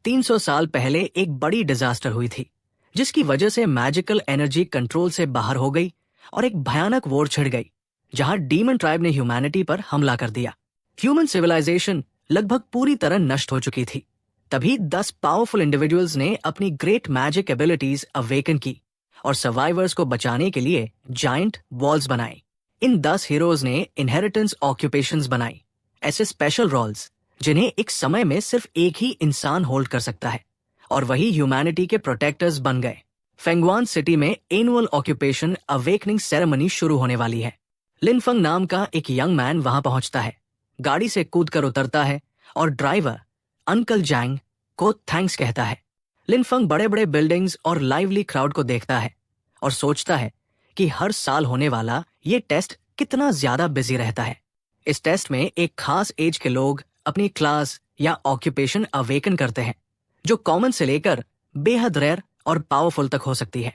300 साल पहले एक बड़ी डिजास्टर हुई थी, जिसकी वजह से मैजिकल एनर्जी कंट्रोल से बाहर हो गई और एक भयानक वॉर छिड़ गई, जहां डीमन ट्राइब ने ह्यूमैनिटी पर हमला कर दिया। ह्यूमन सिविलाइजेशन लगभग पूरी तरह नष्ट हो चुकी थी। तभी 10 पावरफुल इंडिविजुअल्स ने अपनी ग्रेट मैजिक एबिलिटीज अवेकन की और सर्वाइवर्स को बचाने के लिए जायंट वॉल्स बनाए। इन 10 हीरोज ने इनहेरिटेंस ऑक्यूपेशंस बनाई, ऐसे स्पेशल रोल्स जिन्हें एक समय में सिर्फ एक ही इंसान होल्ड कर सकता है, और वही ह्यूमैनिटी के प्रोटेक्टर्स बन गए। फेंगवान सिटी में एनुअल ऑक्यूपेशन अवेकनिंग सेरेमनी शुरू होने वाली है। लिनफंग नाम का एक यंग मैन वहां पहुंचता है, गाड़ी से कूदकर उतरता है और ड्राइवर अंकल जैंग को थैंक्स कहता है। लिनफंग बड़े बड़े बिल्डिंग्स और लाइवली क्राउड को देखता है और सोचता है कि हर साल होने वाला ये टेस्ट कितना ज्यादा बिजी रहता है। इस टेस्ट में एक खास एज के लोग अपनी क्लास या ऑक्यूपेशन अवेकन करते हैं, जो कॉमन से लेकर बेहद रेयर और पावरफुल तक हो सकती है।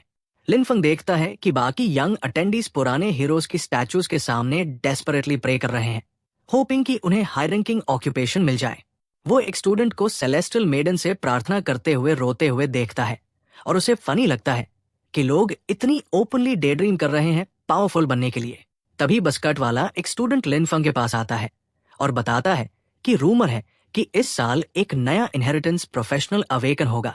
लिनफंग देखता है कि बाकी यंग अटेंडीज पुराने हीरोज की स्टैचूज के सामने डेस्परेटली प्रे कर रहे हैं, होपिंग कि उन्हें हाई रैंकिंग ऑक्यूपेशन मिल जाए। वो एक स्टूडेंट को सेलेस्टियल मेडन से प्रार्थना करते हुए रोते हुए देखता है और उसे फनी लगता है कि लोग इतनी ओपनली डे ड्रीम कर रहे हैं पावरफुल बनने के लिए। तभी बसकट वाला एक स्टूडेंट लिनफंग के पास आता है और बताता है कि रूमर है कि इस साल एक नया इनहेरिटेंस प्रोफेशनल अवेकन होगा,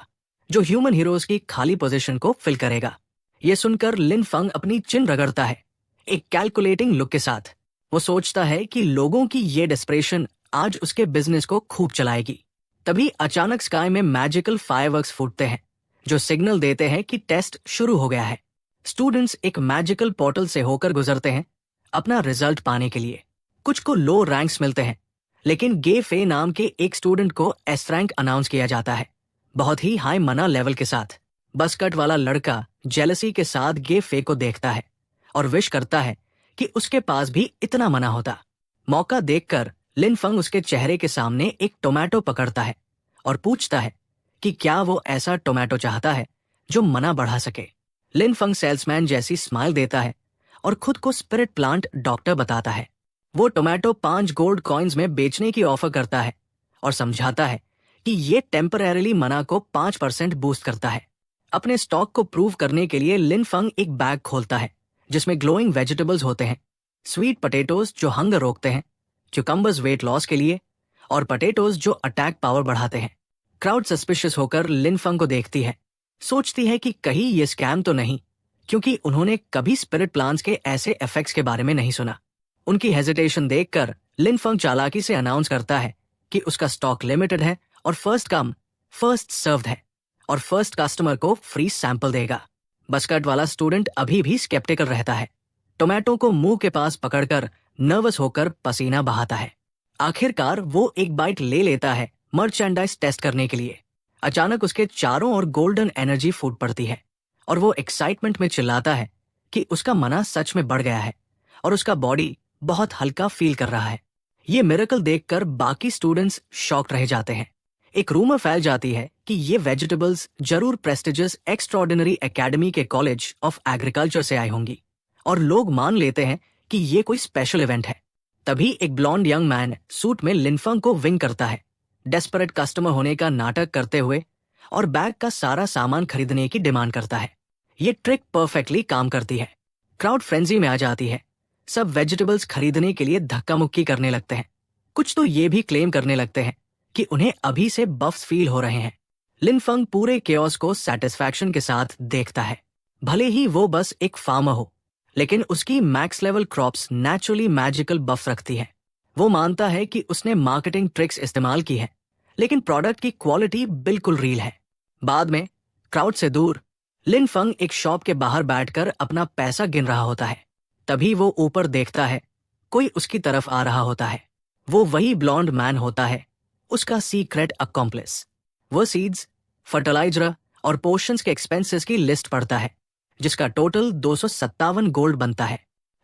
जो ह्यूमन हीरोज की खाली पोजीशन को फिल करेगा। ये सुनकर लिनफंग अपनी चिन रगड़ता है, एक कैलकुलेटिंग लुक के साथ। वो सोचता है कि लोगों की ये डेस्परेशन आज उसके बिजनेस को खूब चलाएगी। तभी अचानक स्काई में मैजिकल फायरवर्क्स फूटते हैं, जो सिग्नल देते हैं कि टेस्ट शुरू हो गया है। स्टूडेंट्स एक मैजिकल पोर्टल से होकर गुजरते हैं अपना रिजल्ट पाने के लिए। कुछ को लो रैंक्स मिलते हैं, लेकिन गे फे नाम के एक स्टूडेंट को एस रैंक अनाउंस किया जाता है, बहुत ही हाई मना लेवल के साथ। बसकट वाला लड़का जेलसी के साथ गे फे को देखता है और विश करता है कि उसके पास भी इतना मना होता। मौका देखकर लिनफंग उसके चेहरे के सामने एक टोमेटो पकड़ता है और पूछता है कि क्या वो ऐसा टोमेटो चाहता है जो मना बढ़ा सके। लिनफंग सेल्समैन जैसी स्माइल देता है और खुद को स्पिरिट प्लांट डॉक्टर बताता है। वो टोमेटो 5 गोल्ड कॉइन्स में बेचने की ऑफर करता है और समझाता है कि ये टेम्परेरीली मना को 5% बूस्ट करता है। अपने स्टॉक को प्रूव करने के लिए लिनफंग एक बैग खोलता है जिसमें ग्लोइंग वेजिटेबल्स होते हैं, स्वीट पटेटोज जो हंगर रोकते हैं, क्यूकम्बर्स वेट लॉस के लिए, और पटेटोज जो अटैक पावर बढ़ाते हैं। क्राउड सस्पिशियस होकर लिनफंग को देखती है, सोचती है कि कहीं ये स्कैम तो नहीं, क्योंकि उन्होंने कभी स्पिरिट प्लांट्स के ऐसे इफेक्ट्स के बारे में नहीं सुना। उनकी हेजिटेशन देखकर लिनफंग चालाकी से अनाउंस करता है कि उसका स्टॉक लिमिटेड है और फर्स्ट कम फर्स्ट सर्व्ड है, और फर्स्ट कस्टमर को फ्री सैंपल देगा। बसकट वाला स्टूडेंट अभी भी स्केप्टिकल रहता है, टोमेटो को मुंह के पास पकड़कर नर्वस होकर पसीना बहाता है। आखिरकार वो एक बाइट ले लेता है मर्चेंडाइज टेस्ट करने के लिए। अचानक उसके चारों ओर गोल्डन एनर्जी फूट पड़ती है और वो एक्साइटमेंट में चिल्लाता है कि उसका मना सच में बढ़ गया है और उसका बॉडी बहुत हल्का फील कर रहा है। ये मिरेकल देखकर बाकी स्टूडेंट्स शॉक्ड रह जाते हैं। एक रूमर फैल जाती है कि ये वेजिटेबल्स जरूर प्रेस्टिजियस एक्स्ट्राऑर्डिनरी एकेडमी के कॉलेज ऑफ एग्रीकल्चर से आई होंगी, और लोग मान लेते हैं कि ये कोई स्पेशल इवेंट है। तभी एक ब्लॉन्ड यंग मैन सूट में लिनफंग को विंग करता है, डेस्परेट कस्टमर होने का नाटक करते हुए, और बैग का सारा सामान खरीदने की डिमांड करता है। ये ट्रिक परफेक्टली काम करती है। क्राउड फ्रेंजी में आ जाती है, सब वेजिटेबल्स खरीदने के लिए धक्का मुक्की करने लगते हैं। कुछ तो ये भी क्लेम करने लगते हैं कि उन्हें अभी से बफ्स फील हो रहे हैं। लिनफंग पूरे केओस को सेटिस्फैक्शन के साथ देखता है। भले ही वो बस एक फार्मर हो, लेकिन उसकी max level crops naturally magical buff रखती है। वो मानता है कि उसने मार्केटिंग ट्रिक्स इस्तेमाल की है, लेकिन प्रोडक्ट की क्वालिटी बिल्कुल रियल है। बाद में क्राउड से दूर लिनफंग एक शॉप के बाहर बैठकर अपना पैसा गिन रहा होता है। तभी वो ऊपर देखता है, कोई उसकी तरफ आ रहा होता है। वो वही ब्लॉन्ड मैन होता है, उसका सीक्रेट अकॉम्प्लिस। वो सीड्स, फर्टिलाइजर और पोशंस के एक्सपेंसेस की लिस्ट पढ़ता है, जिसका टोटल 257 गोल्ड बनता है।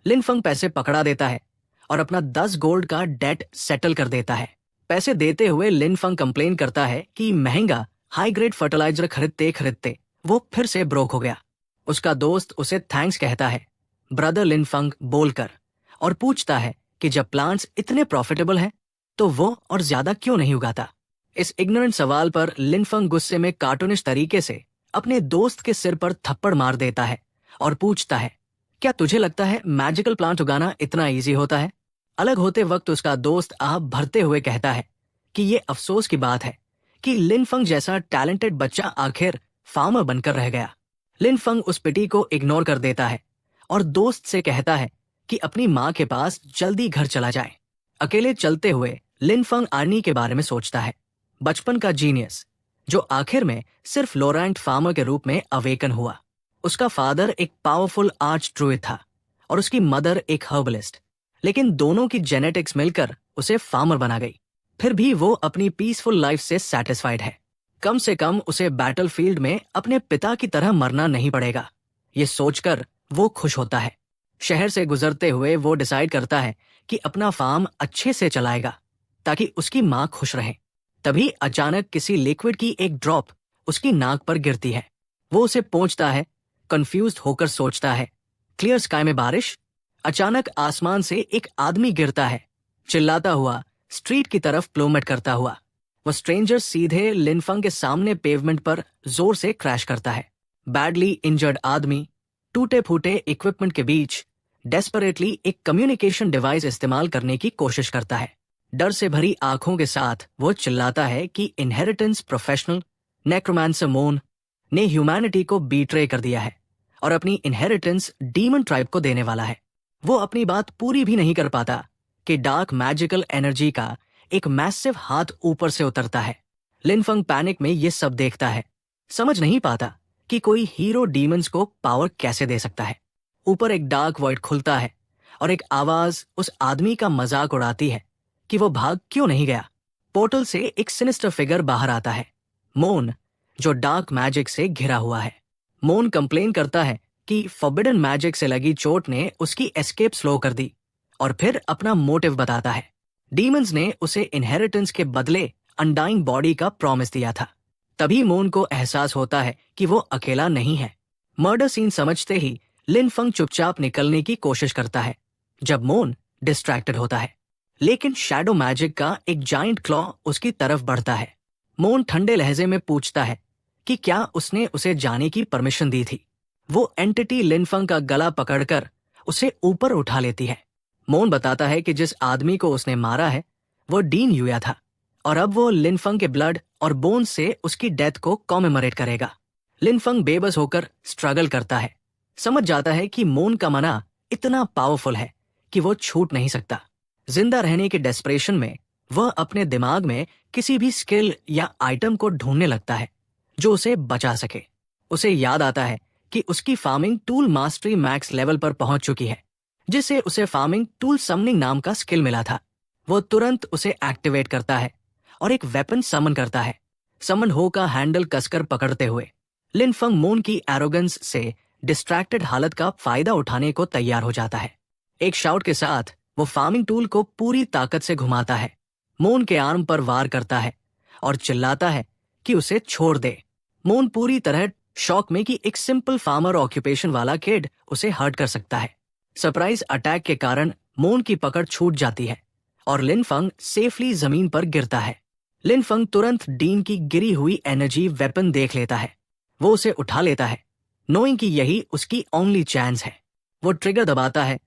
लिनफंग पैसे पकड़ा देता है और अपना 10 गोल्ड का डेट सेटल कर देता है। पैसे देते हुए लिनफंग कंप्लेन करता है कि महंगा हाई ग्रेड फर्टिलाइजर खरीदते खरीदते वो फिर से ब्रोक हो गया। उसका दोस्त उसे थैंक्स कहता है, ब्रदर लिनफंग बोलकर, और पूछता है कि जब प्लांट्स इतने प्रॉफिटेबल हैं तो वो और ज्यादा क्यों नहीं उगाता। इस इग्नोरेंट सवाल पर लिनफंग गुस्से में कार्टूनिश तरीके से अपने दोस्त के सिर पर थप्पड़ मार देता है और पूछता है, क्या तुझे लगता है मैजिकल प्लांट उगाना इतना इजी होता है? अलग होते वक्त उसका दोस्त आह भरते हुए कहता है कि ये अफसोस की बात है कि लिनफंग जैसा टैलेंटेड बच्चा आखिर फार्मर बनकर रह गया। लिनफंग उस पिटी को इग्नोर कर देता है और दोस्त से कहता है कि अपनी माँ के पास जल्दी घर चला जाए। अकेले चलते हुए लिनफंग आर्नी के बारे में सोचता है, बचपन का जीनियस जो आखिर में सिर्फ लोरेंट फार्मर के रूप में अवेकन हुआ। उसका फादर एक पावरफुल आर्च ड्रूइड था और उसकी मदर एक हर्बलिस्ट, लेकिन दोनों की जेनेटिक्स मिलकर उसे फार्मर बना गई। फिर भी वो अपनी पीसफुल लाइफ से सैटिस्फाइड है। कम से कम उसे बैटलफील्ड में अपने पिता की तरह मरना नहीं पड़ेगा, ये सोचकर वो खुश होता है। शहर से गुजरते हुए वो डिसाइड करता है कि अपना फार्म अच्छे से चलाएगा ताकि उसकी माँ खुश रहे। तभी अचानक किसी लिक्विड की एक ड्रॉप उसकी नाक पर गिरती है। वो उसे पोंछता है, कंफ्यूज्ड होकर सोचता है, क्लियर स्काई में बारिश। अचानक आसमान से एक आदमी गिरता है, चिल्लाता हुआ स्ट्रीट की तरफ प्लूमेट करता हुआ। वो स्ट्रेंजर सीधे लिनफंग के सामने पेवमेंट पर जोर से क्रैश करता है। बैडली इंजर्ड आदमी टूटे फूटे इक्विपमेंट के बीच डेस्परेटली एक कम्युनिकेशन डिवाइस इस्तेमाल करने की कोशिश करता है। डर से भरी आंखों के साथ वो चिल्लाता है कि इनहेरिटेंस प्रोफेशनल नेक्रोमांसर मोन ने ह्यूमैनिटी को बीट्रे कर दिया है और अपनी इनहेरिटेंस डीमन ट्राइब को देने वाला है। वो अपनी बात पूरी भी नहीं कर पाता कि डार्क मैजिकल एनर्जी का एक मैसिव हाथ ऊपर से उतरता है। लिनफंग पैनिक में ये सब देखता है, समझ नहीं पाता कि कोई हीरो डीमंस को पावर कैसे दे सकता है। ऊपर एक डार्क वॉइड खुलता है और एक आवाज उस आदमी का मजाक उड़ाती है कि वो भाग क्यों नहीं गया। पोर्टल से एक सिनिस्टर फिगर बाहर आता है, मोन, जो डार्क मैजिक से घिरा हुआ है। मोन कंप्लेन करता है कि फॉरबिडन मैजिक से लगी चोट ने उसकी एस्केप स्लो कर दी और फिर अपना मोटिव बताता है। डीमंस ने उसे इनहेरिटेंस के बदले अनडाइंग बॉडी का प्रॉमिस दिया था। तभी मोन को एहसास होता है कि वो अकेला नहीं है। मर्डर सीन समझते ही लिनफंग चुपचाप निकलने की कोशिश करता है जब मोन डिस्ट्रैक्टेड होता है, लेकिन शैडो मैजिक का एक जायंट क्लॉ उसकी तरफ बढ़ता है। मोन ठंडे लहजे में पूछता है कि क्या उसने उसे जाने की परमिशन दी थी। वो एंटिटी लिनफंग का गला पकड़कर उसे ऊपर उठा लेती है। मोन बताता है कि जिस आदमी को उसने मारा है वो डीन यूया था और अब वो लिनफंग के ब्लड और बोन से उसकी डेथ को कॉमेमोरेट करेगा। लिनफंग बेबस होकर स्ट्रगल करता है, समझ जाता है कि मोन का मना इतना पावरफुल है कि वो छूट नहीं सकता। जिंदा रहने के डेस्परेशन में वह अपने दिमाग में किसी भी स्किल या आइटम को ढूंढने लगता है जो उसे बचा सके। उसे याद आता है कि उसकी farming tool mastery max level पर पहुंच चुकी है, जिसे उसे फार्मिंग टूल समनिंग नाम का स्किल मिला था। वो तुरंत उसे एक्टिवेट करता है और एक वेपन समन करता है। समन हो का हैंडल कसकर पकड़ते हुए लिनफंग मोन की एरोगेंस से डिस्ट्रैक्टेड हालत का फायदा उठाने को तैयार हो जाता है। एक शाउट के साथ वो फार्मिंग टूल को पूरी ताकत से घुमाता है, मोन के आर्म पर वार करता है और चिल्लाता है कि उसे छोड़ दे। मोन पूरी तरह शॉक में कि एक सिंपल फार्मर ऑक्यूपेशन वाला किड उसे हर्ट कर सकता है। सरप्राइज अटैक के कारण मोन की पकड़ छूट जाती है और लिनफंग सेफली जमीन पर गिरता है। लिनफंग तुरंत डीन की गिरी हुई एनर्जी वेपन देख लेता है। वो उसे उठा लेता है, नोइंग कि यही उसकी ओनली चांस है। वो ट्रिगर दबाता है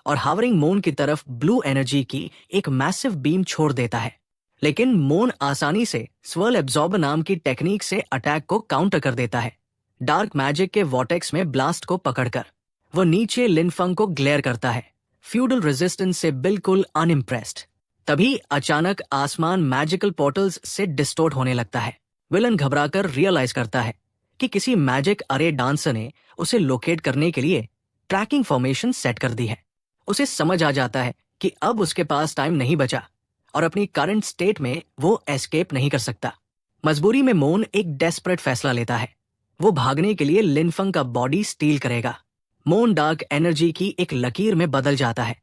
और हावरिंग मोन की तरफ ब्लू एनर्जी की एक मैसिव बीम छोड़ देता है, लेकिन मोन आसानी से स्वर्ल एब्जॉर्बर नाम की टेक्निक से अटैक को काउंटर कर देता है। डार्क मैजिक के वॉटेक्स में ब्लास्ट को पकड़कर वो नीचे लिनफंग को ग्लेयर करता है, फ्यूडल रेजिस्टेंस से बिल्कुल अनइम्प्रेस्ड। तभी अचानक आसमान मैजिकल पोर्टल्स से डिस्टोर्ट होने लगता है। विलन घबराकर रियलाइज करता है कि किसी मैजिक अरे डांसर ने उसे लोकेट करने के लिए ट्रैकिंग फॉर्मेशन सेट कर दी है। उसे समझ आ जाता है कि अब उसके पास टाइम नहीं बचा और अपनी करंट स्टेट में वो एस्केप नहीं कर सकता। मजबूरी में मोन एक डेस्परेट फैसला लेता है, वो भागने के लिए लिनफंग का बॉडी स्टील करेगा। मोन डार्क एनर्जी की एक लकीर में बदल जाता है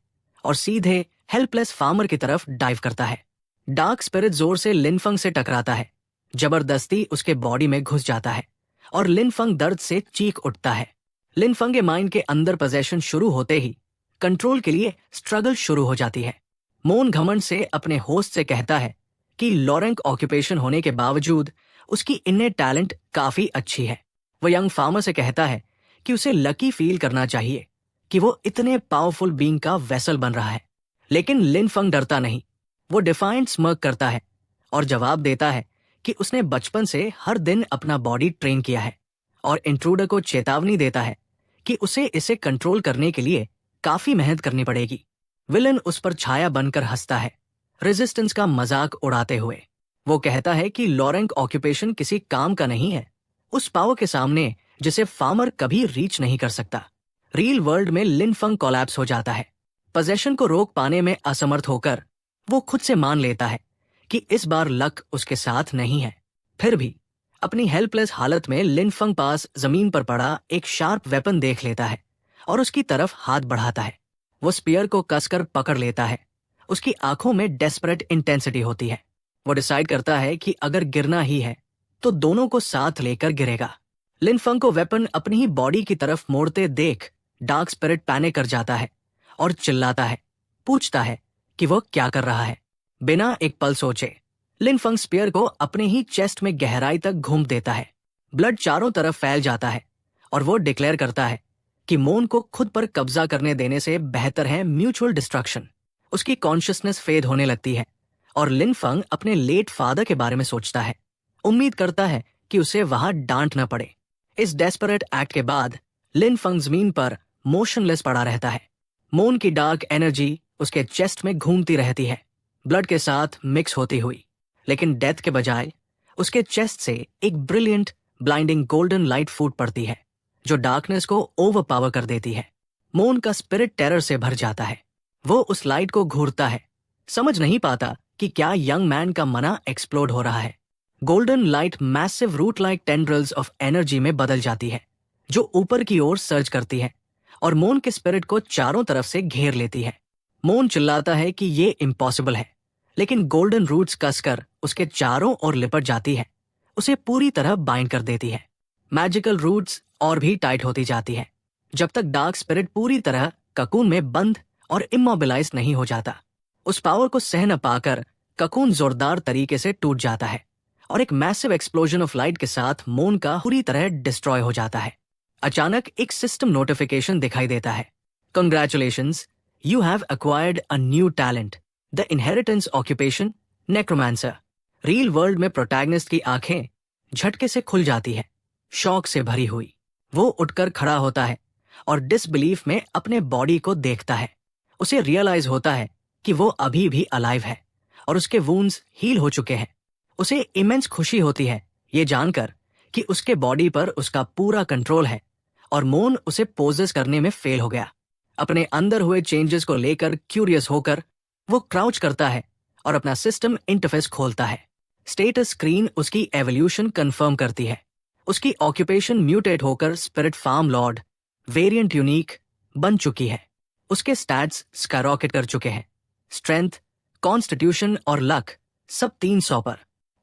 और सीधे हेल्पलेस फार्मर की तरफ डाइव करता है। डार्क स्पिरिट जोर से लिनफंग से टकराता है, जबरदस्ती उसके बॉडी में घुस जाता है और लिनफंग दर्द से चीख उठता है। लिनफंग के माइंड के अंदर पोजेशन शुरू होते ही कंट्रोल के लिए स्ट्रगल शुरू हो जाती है। मोन घमंड से अपने होस्ट से कहता है कि लो रैंक ऑक्यूपेशन होने के बावजूद उसकी इन्ने टैलेंट काफी अच्छी है। वो यंग फार्मर से कहता है कि उसे लकी फील करना चाहिए कि वो इतने पावरफुल बीइंग का वेसल बन रहा है। लेकिन लिन फंग डरता नहीं। वो डिफाइंट स्मर्क करता है और जवाब देता है कि उसने बचपन से हर दिन अपना बॉडी ट्रेन किया है और इंट्रूडर को चेतावनी देता है कि उसे इसे कंट्रोल करने के लिए काफी मेहनत करनी पड़ेगी। विलन उस पर छाया बनकर हंसता है, रेजिस्टेंस का मजाक उड़ाते हुए। वो कहता है कि लो रैंक ऑक्यूपेशन किसी काम का नहीं है उस पावर के सामने जिसे फार्मर कभी रीच नहीं कर सकता। रियल वर्ल्ड में लिन फंग कोलैप्स हो जाता है। पोजेशन को रोक पाने में असमर्थ होकर वो खुद से मान लेता है कि इस बार लक उसके साथ नहीं है। फिर भी अपनी हेल्पलेस हालत में लिन फंग पास जमीन पर पड़ा एक शार्प वेपन देख लेता है और उसकी तरफ हाथ बढ़ाता है। वो स्पीयर को कसकर पकड़ लेता है। उसकी आंखों में डेस्परेट इंटेंसिटी होती है। वो डिसाइड करता है कि अगर गिरना ही है तो दोनों को साथ लेकर गिरेगा। लिन फंग को वेपन अपनी ही बॉडी की तरफ मोड़ते देख डार्क स्पिरिट पैनिक कर जाता है और चिल्लाता है, पूछता है कि वो क्या कर रहा है। बिना एक पल सोचे लिन फंग स्पीयर को अपने ही चेस्ट में गहराई तक घूम देता है। ब्लड चारों तरफ फैल जाता है और वो डिक्लेयर करता है कि मोन को खुद पर कब्जा करने देने से बेहतर है म्यूचुअल डिस्ट्रक्शन। उसकी कॉन्शियसनेस फेड होने लगती है और लिन फंग अपने लेट फादर के बारे में सोचता है। उम्मीद करता है कि उसे वहां डांट न पड़े। इस डेस्परेट एक्ट के बाद लिन फंग जमीन पर मोशनलेस पड़ा रहता है। मोन की डार्क एनर्जी उसके चेस्ट में घूमती रहती है, ब्लड के साथ मिक्स होती हुई। लेकिन डेथ के बजाय उसके चेस्ट से एक ब्रिलियंट ब्लाइंडिंग गोल्डन लाइट फूट पड़ती है जो डार्कनेस को ओवरपावर कर देती है। मोन का स्पिरिट टेरर से भर जाता है। वो उस लाइट को घूरता है, समझ नहीं पाता कि क्या यंग मैन का मना एक्सप्लोड हो रहा है। Golden light massive root like tendrils of energy में बदल जाती है जो ऊपर की ओर सर्ज करती है और मोन के स्पिरिट को चारों तरफ से घेर लेती है। मोन चिल्लाता है कि ये इम्पॉसिबल है, लेकिन गोल्डन रूट्स कसकर उसके चारों ओर लिपट जाती है, उसे पूरी तरह बाइंड कर देती है। मैजिकल रूट्स और भी टाइट होती जाती है जब तक डार्क स्पिरिट पूरी तरह ककून में बंद और इमोबिलाइज नहीं हो जाता। उस पावर को सह न पाकर ककून जोरदार तरीके से टूट जाता है और एक मैसिव एक्सप्लोजन ऑफ लाइट के साथ मोन का पूरी तरह डिस्ट्रॉय हो जाता है। अचानक एक सिस्टम नोटिफिकेशन दिखाई देता है। Congratulations, you have acquired a new talent, the inheritance occupation necromancer. Real world में प्रोटैगनिस्ट की आंखें झटके से खुल जाती है, शौक से भरी हुई। वो उठकर खड़ा होता है और डिसबिलीफ में अपने बॉडी को देखता है। उसे रियलाइज होता है कि वो अभी भी अलाइव है और उसके वुंड्स हील हो चुके हैं। उसे इमेंस खुशी होती है ये जानकर कि उसके बॉडी पर उसका पूरा कंट्रोल है और मोन उसे पोजेस करने में फेल हो गया। अपने अंदर हुए चेंजेस को लेकर क्यूरियस होकर वो क्राउच करता है और अपना सिस्टम इंटरफेस खोलता है। स्टेटस स्क्रीन उसकी एवोल्यूशन कंफर्म करती है। उसकी ऑक्यूपेशन म्यूटेट होकर spirit farm lord variant unique बन चुकी है। उसके स्टैट्स स्कायरॉकेट कर चुके हैं। स्ट्रेंथ, कॉन्स्टिट्यूशन और लक सब 300 पर।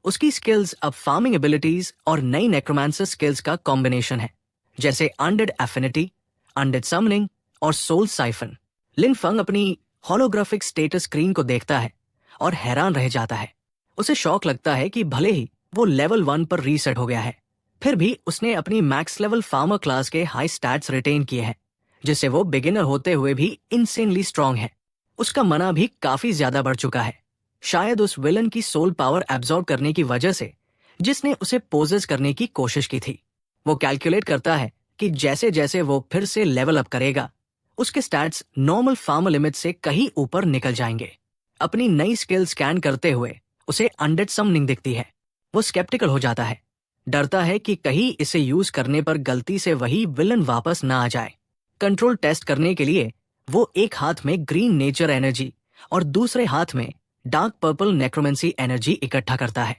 उसकी स्किल्स अब फार्मिंग एबिलिटीज और नई नेक्रोमांसर स्किल्स का कॉम्बिनेशन है, जैसे अनडेड एफिनिटी, अनडेड समनिंग और सोल साइफन। लिन फंग अपनी होलोग्राफिक स्टेटस स्क्रीन को देखता है और हैरान रह जाता है। उसे शौक लगता है कि भले ही वो लेवल 1 पर रीसेट हो गया है, फिर भी उसने अपनी मैक्स लेवल फार्मर क्लास के हाई स्टैट्स रिटेन किए हैं, जिससे वो बिगिनर होते हुए भी इनसेनली स्ट्रांग है। उसका मना भी काफी ज्यादा बढ़ चुका है, शायद उस विलन की सोल पावर एब्जॉर्ब करने की वजह से जिसने उसे पोजेस करने की कोशिश की थी। वो कैलकुलेट करता है कि जैसे जैसे वो फिर से लेवल अप करेगा उसके स्टैट्स नॉर्मल फार्मर लिमिट से कहीं ऊपर निकल जाएंगे। अपनी नई स्किल स्कैन करते हुए उसे अनडेड समनिंग दिखती है। वो स्केप्टिकल हो जाता है, डरता है कि कहीं इसे यूज करने पर गलती से वही विलन वापस ना आ जाए। कंट्रोल टेस्ट करने के लिए वो एक हाथ में ग्रीन नेचर एनर्जी और दूसरे हाथ में डार्क पर्पल नेक्रोमेंसी एनर्जी इकट्ठा करता है।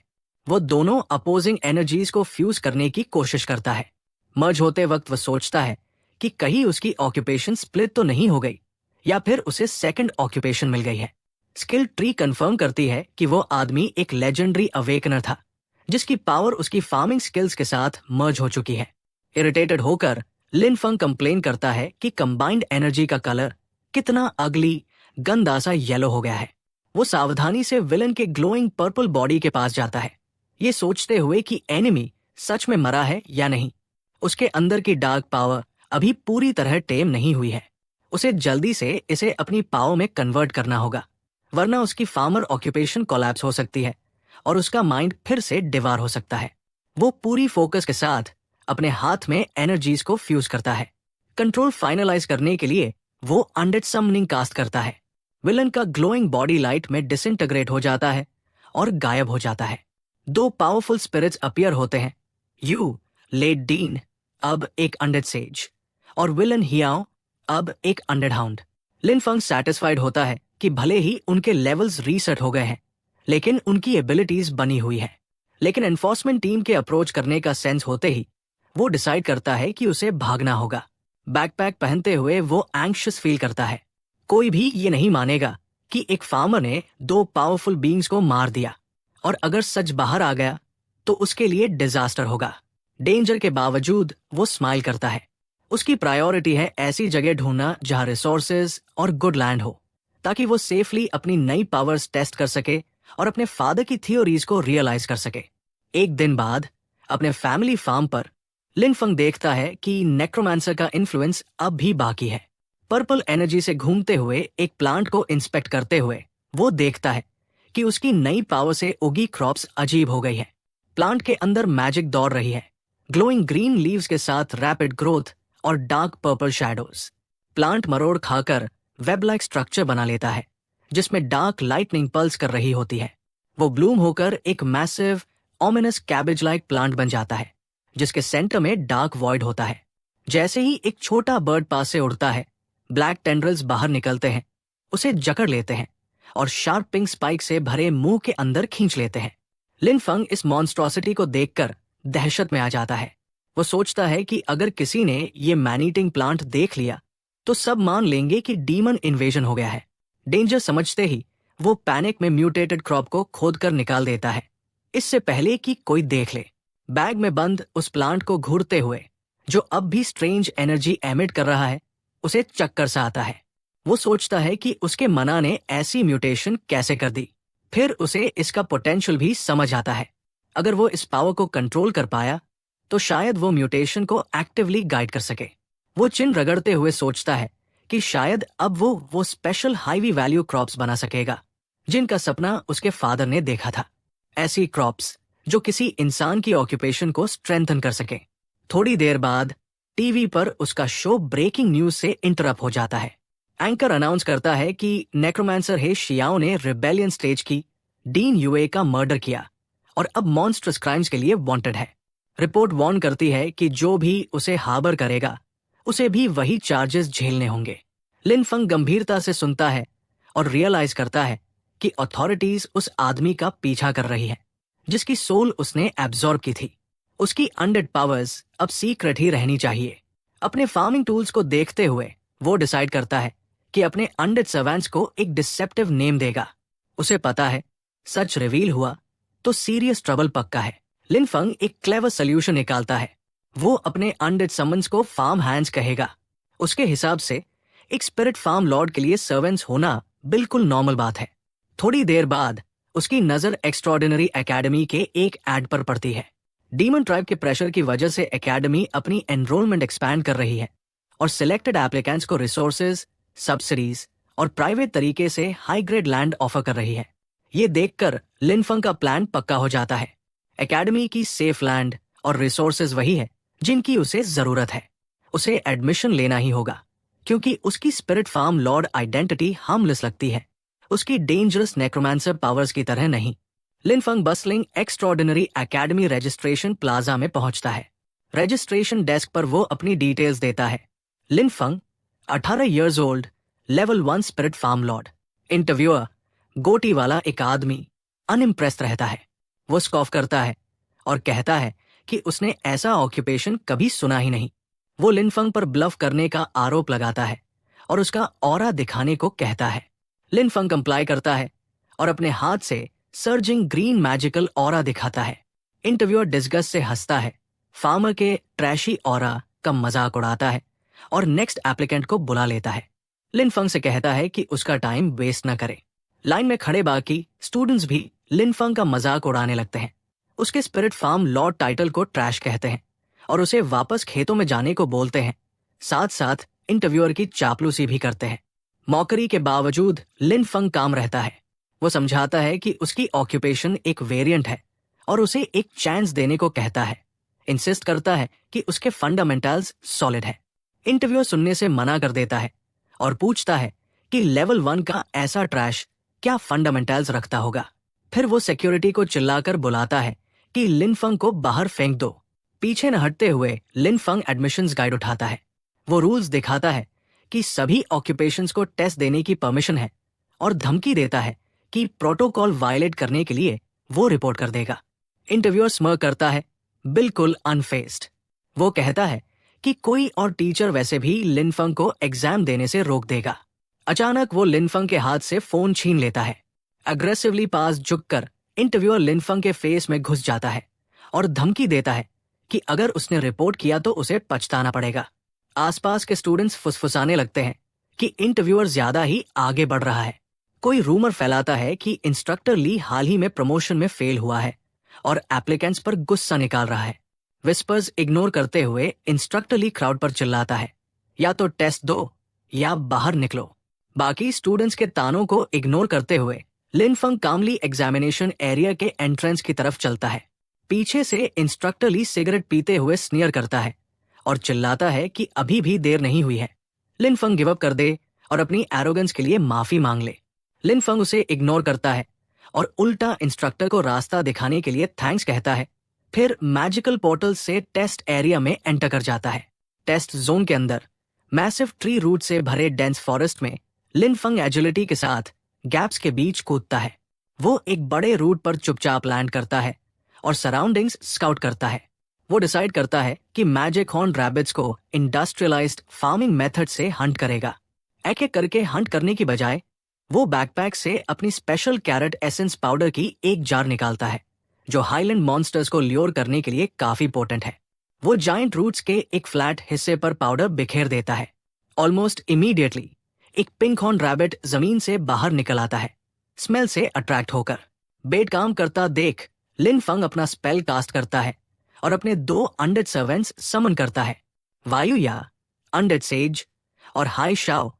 वो दोनों अपोजिंग एनर्जीज को फ्यूज करने की कोशिश करता है। मर्ज होते वक्त वो सोचता है कि कहीं उसकी ऑक्यूपेशन स्प्लिट तो नहीं हो गई या फिर उसे सेकंड ऑक्यूपेशन मिल गई है। स्किल ट्री कंफर्म करती है कि वो आदमी एक लेजेंडरी अवेकनर था जिसकी पावर उसकी फार्मिंग स्किल्स के साथ मर्ज हो चुकी है। इरिटेटेड होकर लिन फंग कंप्लेन करता है कि कंबाइंड एनर्जी का कलर कितना अगली गंदा सा येलो हो गया है। वो सावधानी से विलन के ग्लोइंग पर्पल बॉडी के पास जाता है, ये सोचते हुए कि एनिमी सच में मरा है या नहीं। उसके अंदर की डार्क पावर अभी पूरी तरह टेम नहीं हुई है। उसे जल्दी से इसे अपनी पावर में कन्वर्ट करना होगा, वरना उसकी फार्मर ऑक्यूपेशन कोलैप्स हो सकती है और उसका माइंड फिर से डिवार हो सकता है। वो पूरी फोकस के साथ अपने हाथ में एनर्जीज को फ्यूज करता है। कंट्रोल फाइनलाइज करने के लिए वो अनडेड समनिंग कास्ट करता है। विलन का ग्लोइंग बॉडी लाइट में डिसइंटीग्रेट हो जाता है और गायब हो जाता है। दो पावरफुल स्पिरिट्स अपीयर होते हैं, यू लेट डीन, अब एक अनडेड सेज, और विलन हियाओ, अब एक अनडेड हाउंड। लिन फंग सैटिस्फाइड होता है कि भले ही उनके लेवल्स रीसेट हो गए हैं, लेकिन उनकी एबिलिटीज बनी हुई है। लेकिन एनफोर्समेंट टीम के अप्रोच करने का सेंस होते ही वो डिसाइड करता है कि उसे भागना होगा। बैकपैक पहनते हुए वो एंग्शियस फील करता है। कोई भी ये नहीं मानेगा कि एक फार्मर ने दो पावरफुल बींग्स को मार दिया, और अगर सच बाहर आ गया तो उसके लिए डिजास्टर होगा। डेंजर के बावजूद वो स्माइल करता है। उसकी प्रायोरिटी है ऐसी जगह ढूंढना जहां रिसोर्सेज और गुड लैंड हो, ताकि वो सेफली अपनी नई पावर्स टेस्ट कर सके और अपने फादर की थ्योरीज को रियलाइज कर सके। एक दिन बाद अपने फैमिली फार्म पर लिन फंग देखता है कि नेक्रोमांसर का इन्फ्लुएंस अब भी बाकी है। पर्पल एनर्जी से घूमते हुए एक प्लांट को इंस्पेक्ट करते हुए वो देखता है कि उसकी नई पावर से उगी क्रॉप्स अजीब हो गई है। प्लांट के अंदर मैजिक दौड़ रही है, ग्लोइंग ग्रीन लीव्स के साथ रैपिड ग्रोथ और डार्क पर्पल शैडोज। प्लांट मरोड़ खाकर वेब लाइक स्ट्रक्चर बना लेता है, जिसमें डार्क लाइटनिंग पल्स कर रही होती है। वो ब्लूम होकर एक massive ominous cabbage like plant बन जाता है, जिसके सेंटर में डार्क वॉइड होता है। जैसे ही एक छोटा बर्ड पास से उड़ता है, ब्लैक टेंड्रल्स बाहर निकलते हैं, उसे जकड़ लेते हैं और शार्प पिंक स्पाइक से भरे मुंह के अंदर खींच लेते हैं। लिन फंग इस मॉन्स्ट्रोसिटी को देखकर दहशत में आ जाता है। वो सोचता है कि अगर किसी ने ये मैन ईटिंग प्लांट देख लिया तो सब मान लेंगे कि डीमन इन्वेजन हो गया है। डेंजर समझते ही वो पैनिक में म्यूटेटेड क्रॉप को खोदकर निकाल देता है, इससे पहले कि कोई देख ले। बैग में बंद उस प्लांट को घूरते हुए, जो अब भी स्ट्रेंज एनर्जी एमिट कर रहा है, उसे चक्कर सा आता है। वो सोचता है कि उसके मना ने ऐसी म्यूटेशन कैसे कर दी। फिर उसे इसका पोटेंशियल भी समझ आता है। अगर वो इस पावर को कंट्रोल कर पाया तो शायद वो म्यूटेशन को एक्टिवली गाइड कर सके। वो चिन रगड़ते हुए सोचता है कि शायद अब वो स्पेशल हाईवी वैल्यू क्रॉप्स बना सकेगा, जिनका सपना उसके फादर ने देखा था। ऐसी क्रॉप्स जो किसी इंसान की ऑक्यूपेशन को स्ट्रेंथन कर सके। थोड़ी देर बाद टीवी पर उसका शो ब्रेकिंग न्यूज से इंटरप्ट हो जाता है। एंकर अनाउंस करता है कि नेक्रोमांसर हे शियाओ ने रिबेलियन स्टेज की डीन यूए का मर्डर किया और अब मॉन्स्ट्रस क्राइम्स के लिए वांटेड है। रिपोर्ट वार्न करती है कि जो भी उसे हार्बर करेगा उसे भी वही चार्जेस झेलने होंगे। लिन फंग गंभीरता से सुनता है और रियलाइज करता है कि अथॉरिटीज उस आदमी का पीछा कर रही है जिसकी सोल उसने एब्जॉर्ब की थी। उसकी अनडेड पावर्स अब सीक्रेट ही रहनी चाहिए। अपने फार्मिंग टूल्स को देखते हुए वो डिसाइड करता है कि अपने अनडेड सर्वेंट्स को एक डिसेप्टिव नेम देगा। उसे पता है सच रिवील हुआ तो सीरियस ट्रबल पक्का है। लिन फंग एक क्लेवर सोल्यूशन निकालता है। वो अपने अनडेड समन्स को फार्म हैंड्स कहेगा। उसके हिसाब से एक स्पिरिट फार्म लॉर्ड के लिए सर्वेंट्स होना बिल्कुल नॉर्मल बात है। थोड़ी देर बाद उसकी नजर एक्स्ट्रॉर्डिनरी एकेडमी के एक एड पर पड़ती है। डीमन ट्राइब के प्रेशर की वजह से एकेडमी अपनी एनरोलमेंट एक्सपैंड कर रही है और सिलेक्टेड एप्लीकेंट्स को रिसोर्सेज, सब्सिडीज और प्राइवेट तरीके से हाई ग्रेड लैंड ऑफर कर रही है। ये देखकर लिन फंग का प्लान पक्का हो जाता है। एकेडमी की सेफ लैंड और रिसोर्सेज वही है जिनकी उसे जरूरत है। उसे एडमिशन लेना ही होगा, क्योंकि उसकी spirit farm lord identity harmless लगती है, उसकी डेंजरस नेक्रोमांसर पावर्स की तरह नहीं। लिन फंग बसलिंग एक्स्ट्रॉर्डिनरी एकेडमी रजिस्ट्रेशन प्लाजा में पहुंचता है। रजिस्ट्रेशन डेस्क पर वो अपनी डिटेल्स देता है। Lin Feng 18 years old, level 1 spirit farm lord. Interviewer गोटी वाला एक आदमी अनइम्प्रेस्ड रहता है। वो स्कॉफ करता है और कहता है कि उसने ऐसा ऑक्यूपेशन कभी सुना ही नहीं। वो लिन फंग पर ब्लफ करने का आरोप लगाता है और उसका ऑरा दिखाने को कहता है। लिन फंग कंप्लाई करता है और अपने हाथ से सर्जिंग ग्रीन मैजिकल ऑरा दिखाता है। इंटरव्यूअर डिस्गस्ट से हंसता है, फार्मर के ट्रैशी ऑरा का मजाक उड़ाता है और नेक्स्ट एप्लीकेंट को बुला लेता है। लिन फंग से कहता है कि उसका टाइम वेस्ट न करे। लाइन में खड़े बाकी स्टूडेंट्स भी लिनफंग का मजाक उड़ाने लगते हैं। उसके स्पिरिट फार्म लॉर्ड टाइटल को ट्रैश कहते हैं और उसे वापस खेतों में जाने को बोलते हैं। साथ साथ इंटरव्यूअर की चापलूसी भी करते हैं। मौकरी के बावजूद लिनफंग काम रहता है। वो समझाता है कि उसकी ऑक्यूपेशन एक वेरिएंट है और उसे एक चांस देने को कहता है। इंसिस्ट करता है कि उसके फंडामेंटल्स सॉलिड है। इंटरव्यूअर सुनने से मना कर देता है और पूछता है कि लेवल 1 का ऐसा ट्रैश क्या फंडामेंटल्स रखता होगा। फिर वो सिक्योरिटी को चिल्लाकर बुलाता है कि लिनफंग को बाहर फेंक दो। पीछे न हटते हुए लिनफंग एडमिशंस गाइड उठाता है। वो रूल्स दिखाता है कि सभी ऑक्यूपेशंस को टेस्ट देने की परमिशन है और धमकी देता है कि प्रोटोकॉल वायलेट करने के लिए वो रिपोर्ट कर देगा। इंटरव्यूअर स्मर करता है, बिल्कुल अनफेस्ड। वो कहता है कि कोई और टीचर वैसे भी लिनफंग को एग्जाम देने से रोक देगा। अचानक वो लिनफंग के हाथ से फोन छीन लेता है। अग्रेसिवली पास झुककर इंटरव्यूअर लिनफंग के फेस में घुस जाता है और धमकी देता है कि अगर उसने रिपोर्ट किया तो उसे पछताना पड़ेगा। आसपास के स्टूडेंट्स फुसफुसाने लगते हैं कि इंटरव्यूअर ज्यादा ही आगे बढ़ रहा है। कोई रूमर फैलाता है कि इंस्ट्रक्टर ली हाल ही में प्रमोशन में फेल हुआ है और एप्लीकेंट्स पर गुस्सा निकाल रहा है। विस्पर्स इग्नोर करते हुए इंस्ट्रक्टर ली क्राउड पर चिल्लाता है, या तो टेस्ट दो या बाहर निकलो। बाकी स्टूडेंट्स के तानों को इग्नोर करते हुए लिनफंग कामली एग्जामिनेशन एरिया के एंट्रेंस की तरफ चलता है। पीछे से इंस्ट्रक्टर ली सिगरेट पीते हुए स्नियर करता है और चिल्लाता है कि अभी भी देर नहीं हुई है। लिनफंग गिव अप कर दे और अपनी एरोगेंस के लिए माफी मांग ले। लिनफंग उसे इग्नोर करता है और उल्टा इंस्ट्रक्टर को रास्ता दिखाने के लिए थैंक्स कहता है। फिर मैजिकल पोर्टल से टेस्ट एरिया में एंटर कर जाता है। टेस्ट जोन के अंदर मैसिव ट्री रूट से भरे डेंस फॉरेस्ट में लिनफंग एजिलिटी के साथ गैप्स के बीच कूदता है। वो एक बड़े रूट पर चुपचाप लैंड करता है और सराउंडिंग्स स्काउट करता है। वो डिसाइड करता है कि मैजिक हॉर्न रैबिट्स को इंडस्ट्रियलाइज्ड फार्मिंग मेथड से हंट करेगा। एक एक करके हंट करने की बजाय वो बैकपैक से अपनी स्पेशल कैरेट एसेंस पाउडर की एक जार निकालता है जो हाईलैंड मॉन्स्टर्स को ल्योर करने के लिए काफी पोटेंट है। वो जायंट रूट्स के एक फ्लैट हिस्से पर पाउडर बिखेर देता है। ऑलमोस्ट इमीडिएटली एक पिंक हॉर्न रैबिट जमीन से बाहर निकल आता है, स्मेल से अट्रैक्ट होकर। बेट काम करता देख लिनफंग अपना स्पेल कास्ट करता है और अपने 2 अनडेड सर्वेंट्स समन करता है। वायुया अनडेड सेज और हाई शाओ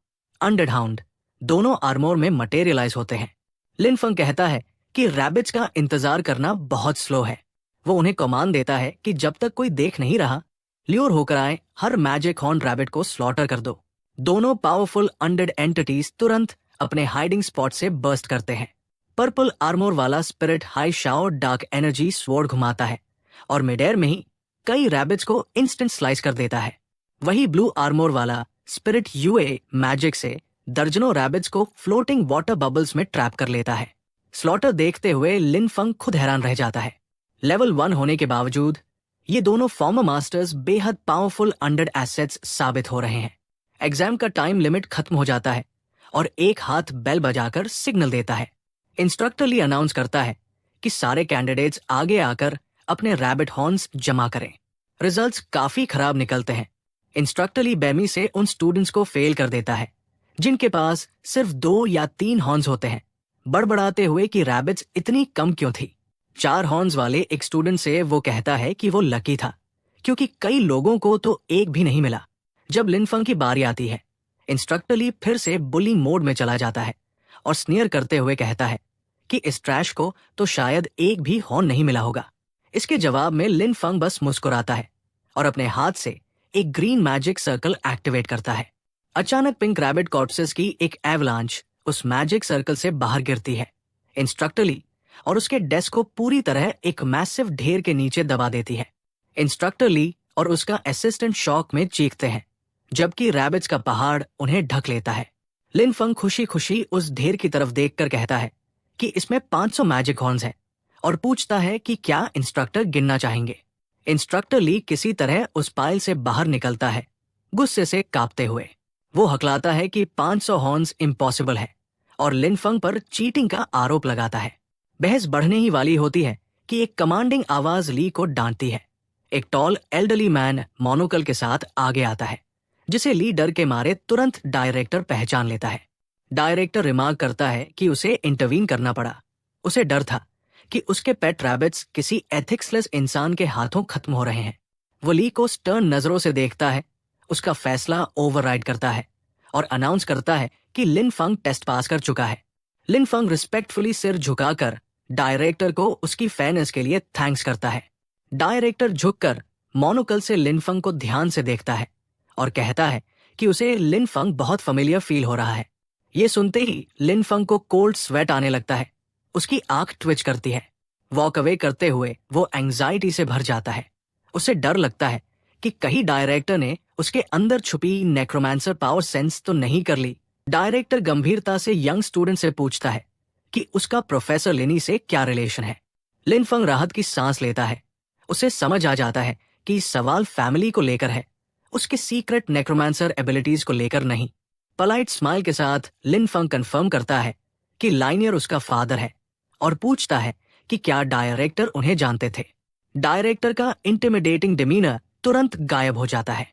अनडेड हाउंड दोनों आर्मोर में मटेरियलाइज होते हैं। लिनफंग कहता है कि रैबिट्स का इंतजार करना बहुत स्लो है। वो उन्हें कमांड देता है कि जब तक कोई देख नहीं रहा, ल्योर होकर आए हर मैजिक हॉर्न रैबिट को स्लॉटर कर दो। दोनों पावरफुल अनडेड एंटिटीज तुरंत अपने हाइडिंग स्पॉट से बर्स्ट करते हैं। पर्पल आर्मोर वाला spirit high Shao dark energy sword घुमाता है और मिड एयर में ही कई रैबिट्स को इंस्टेंट स्लाइस कर देता है। वही ब्लू आर्मोर वाला स्पिरिट यूए मैजिक से दर्जनों रैबिट्स को फ्लोटिंग वाटर बबल्स में ट्रैप कर लेता है। स्लॉटर देखते हुए लिनफंग खुद हैरान रह जाता है। लेवल 1 होने के बावजूद ये दोनों फॉर्मर मास्टर्स बेहद पावरफुल अनडेड एसेट्स साबित हो रहे हैं। एग्जाम का टाइम लिमिट खत्म हो जाता है और एक हाथ बेल बजाकर सिग्नल देता है। इंस्ट्रक्टर ली अनाउंस करता है कि सारे कैंडिडेट्स आगे आकर अपने रैबिट हॉर्न्स जमा करें। रिजल्ट्स काफी खराब निकलते हैं। इंस्ट्रक्टर ली बेमी से उन स्टूडेंट्स को फेल कर देता है जिनके पास सिर्फ 2 या 3 हॉर्न्स होते हैं, बड़बड़ाते हुए कि रैबिट्स इतनी कम क्यों थी। 4 हॉर्न्स वाले एक स्टूडेंट से वो कहता है कि वो लकी था क्योंकि कई लोगों को तो एक भी नहीं मिला। जब लिनफंग की बारी आती है, इंस्ट्रक्टर ली फिर से बुली मोड में चला जाता है और स्नियर करते हुए कहता है कि इस ट्रैश को तो शायद एक भी हॉर्न नहीं मिला होगा। इसके जवाब में लिनफंग बस मुस्कुराता है और अपने हाथ से एक ग्रीन मैजिक सर्कल एक्टिवेट करता है। अचानक पिंक रैबिट कॉर्प्सेस की एक एवलांच उस मैजिक सर्कल से बाहर गिरती है। इंस्ट्रक्टर ली और उसके डेस्क को पूरी तरह एक मैसिव ढेर के नीचे दबा देती है। इंस्ट्रक्टर ली और उसका असिस्टेंट शॉक में चीखते हैं जबकि रैबिट्स का पहाड़ उन्हें ढक लेता है। लिनफंग खुशी खुशी उस ढेर की तरफ देखकर कहता है कि इसमें 500 मैजिक हॉर्न्स हैं और पूछता है कि क्या इंस्ट्रक्टर गिनना चाहेंगे। इंस्ट्रक्टर ली किसी तरह उस पाइल से बाहर निकलता है, गुस्से से कांपते हुए। वो हकलाता है कि 500 हॉर्न्स इम्पॉसिबल है और लिनफंग पर चीटिंग का आरोप लगाता है। बहस बढ़ने ही वाली होती है कि एक कमांडिंग आवाज ली को डांटती है। एक टॉल एल्डरली मैन मोनोकल के साथ आगे आता है जिसे ली डर के मारे तुरंत डायरेक्टर पहचान लेता है। डायरेक्टर रिमार्क करता है कि उसे इंटरवीन करना पड़ा। उसे डर था कि उसके पेट रैबिट्स किसी एथिक्सलेस इंसान के हाथों खत्म हो रहे हैं। वो ली को स्टर्न नजरों से देखता है, उसका फैसला ओवरराइड करता है और अनाउंस करता है कि लिन फंग टेस्ट पास कर चुका है। लिन फंग रिस्पेक्टफुली सिर झुकाकर डायरेक्टर को उसकी फेयरनेस के लिए थैंक्स करता है। डायरेक्टर झुककर मोनोकल से लिन फंग को ध्यान से देखता है और कहता है कि उसे लिन फंग बहुत फेमिलियर फील हो रहा है। ये सुनते ही लिन फंग को कोल्ड स्वेट आने लगता है, उसकी आंख ट्विच करती है। वॉक अवे करते हुए वो एंजाइटी से भर जाता है। उसे डर लगता है कि कहीं डायरेक्टर ने उसके अंदर छुपी नेक्रोमांसर पावर सेंस तो नहीं कर ली। डायरेक्टर गंभीरता से यंग स्टूडेंट से पूछता है कि उसका प्रोफेसर लिनी से क्या रिलेशन है। लिन फंग राहत की सांस लेता है। उसे समझ आ जाता है कि सवाल फैमिली को लेकर है, उसके सीक्रेट नेक्रोमांसर एबिलिटीज को लेकर नहीं। पोलाइट स्माइल के साथ लिन फंग कंफर्म करता है कि लाइनियर उसका फादर है और पूछता है कि क्या डायरेक्टर उन्हें जानते थे। डायरेक्टर का इंटिमिडेटिंग डिमीनर तुरंत गायब हो जाता है।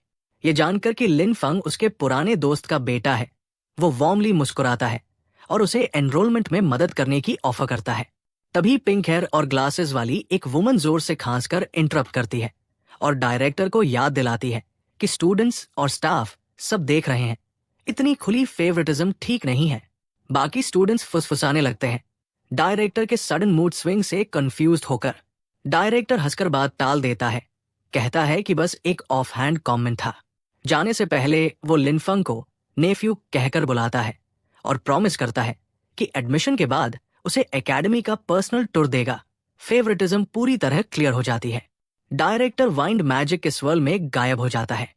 ये जानकर कि लिन फंग उसके पुराने दोस्त का बेटा है, वो वार्मली मुस्कुराता है और उसे एनरोलमेंट में मदद करने की ऑफर करता है। तभी पिंक हेयर और ग्लासेस वाली एक वुमन जोर से खांसकर इंटरप्ट करती है और डायरेक्टर को याद दिलाती है कि स्टूडेंट्स और स्टाफ सब देख रहे हैं, इतनी खुली फेवरेटिज्म ठीक नहीं है। बाकी स्टूडेंट्स फुसफुसाने लगते हैं। डायरेक्टर के सडन मूड स्विंग से कंफ्यूज्ड होकर डायरेक्टर हंसकर बात टाल देता है, कहता है कि बस एक ऑफ हैंड कमेंट था। जाने से पहले वो लिन फंग को नेफ्यू कहकर बुलाता है और प्रॉमिस करता है कि एडमिशन के बाद उसे एकेडमी का पर्सनल टूर देगा। फेवरेटिज्म पूरी तरह क्लियर हो जाती है। डायरेक्टर वाइंड मैजिक के स्वर्ल में गायब हो जाता है।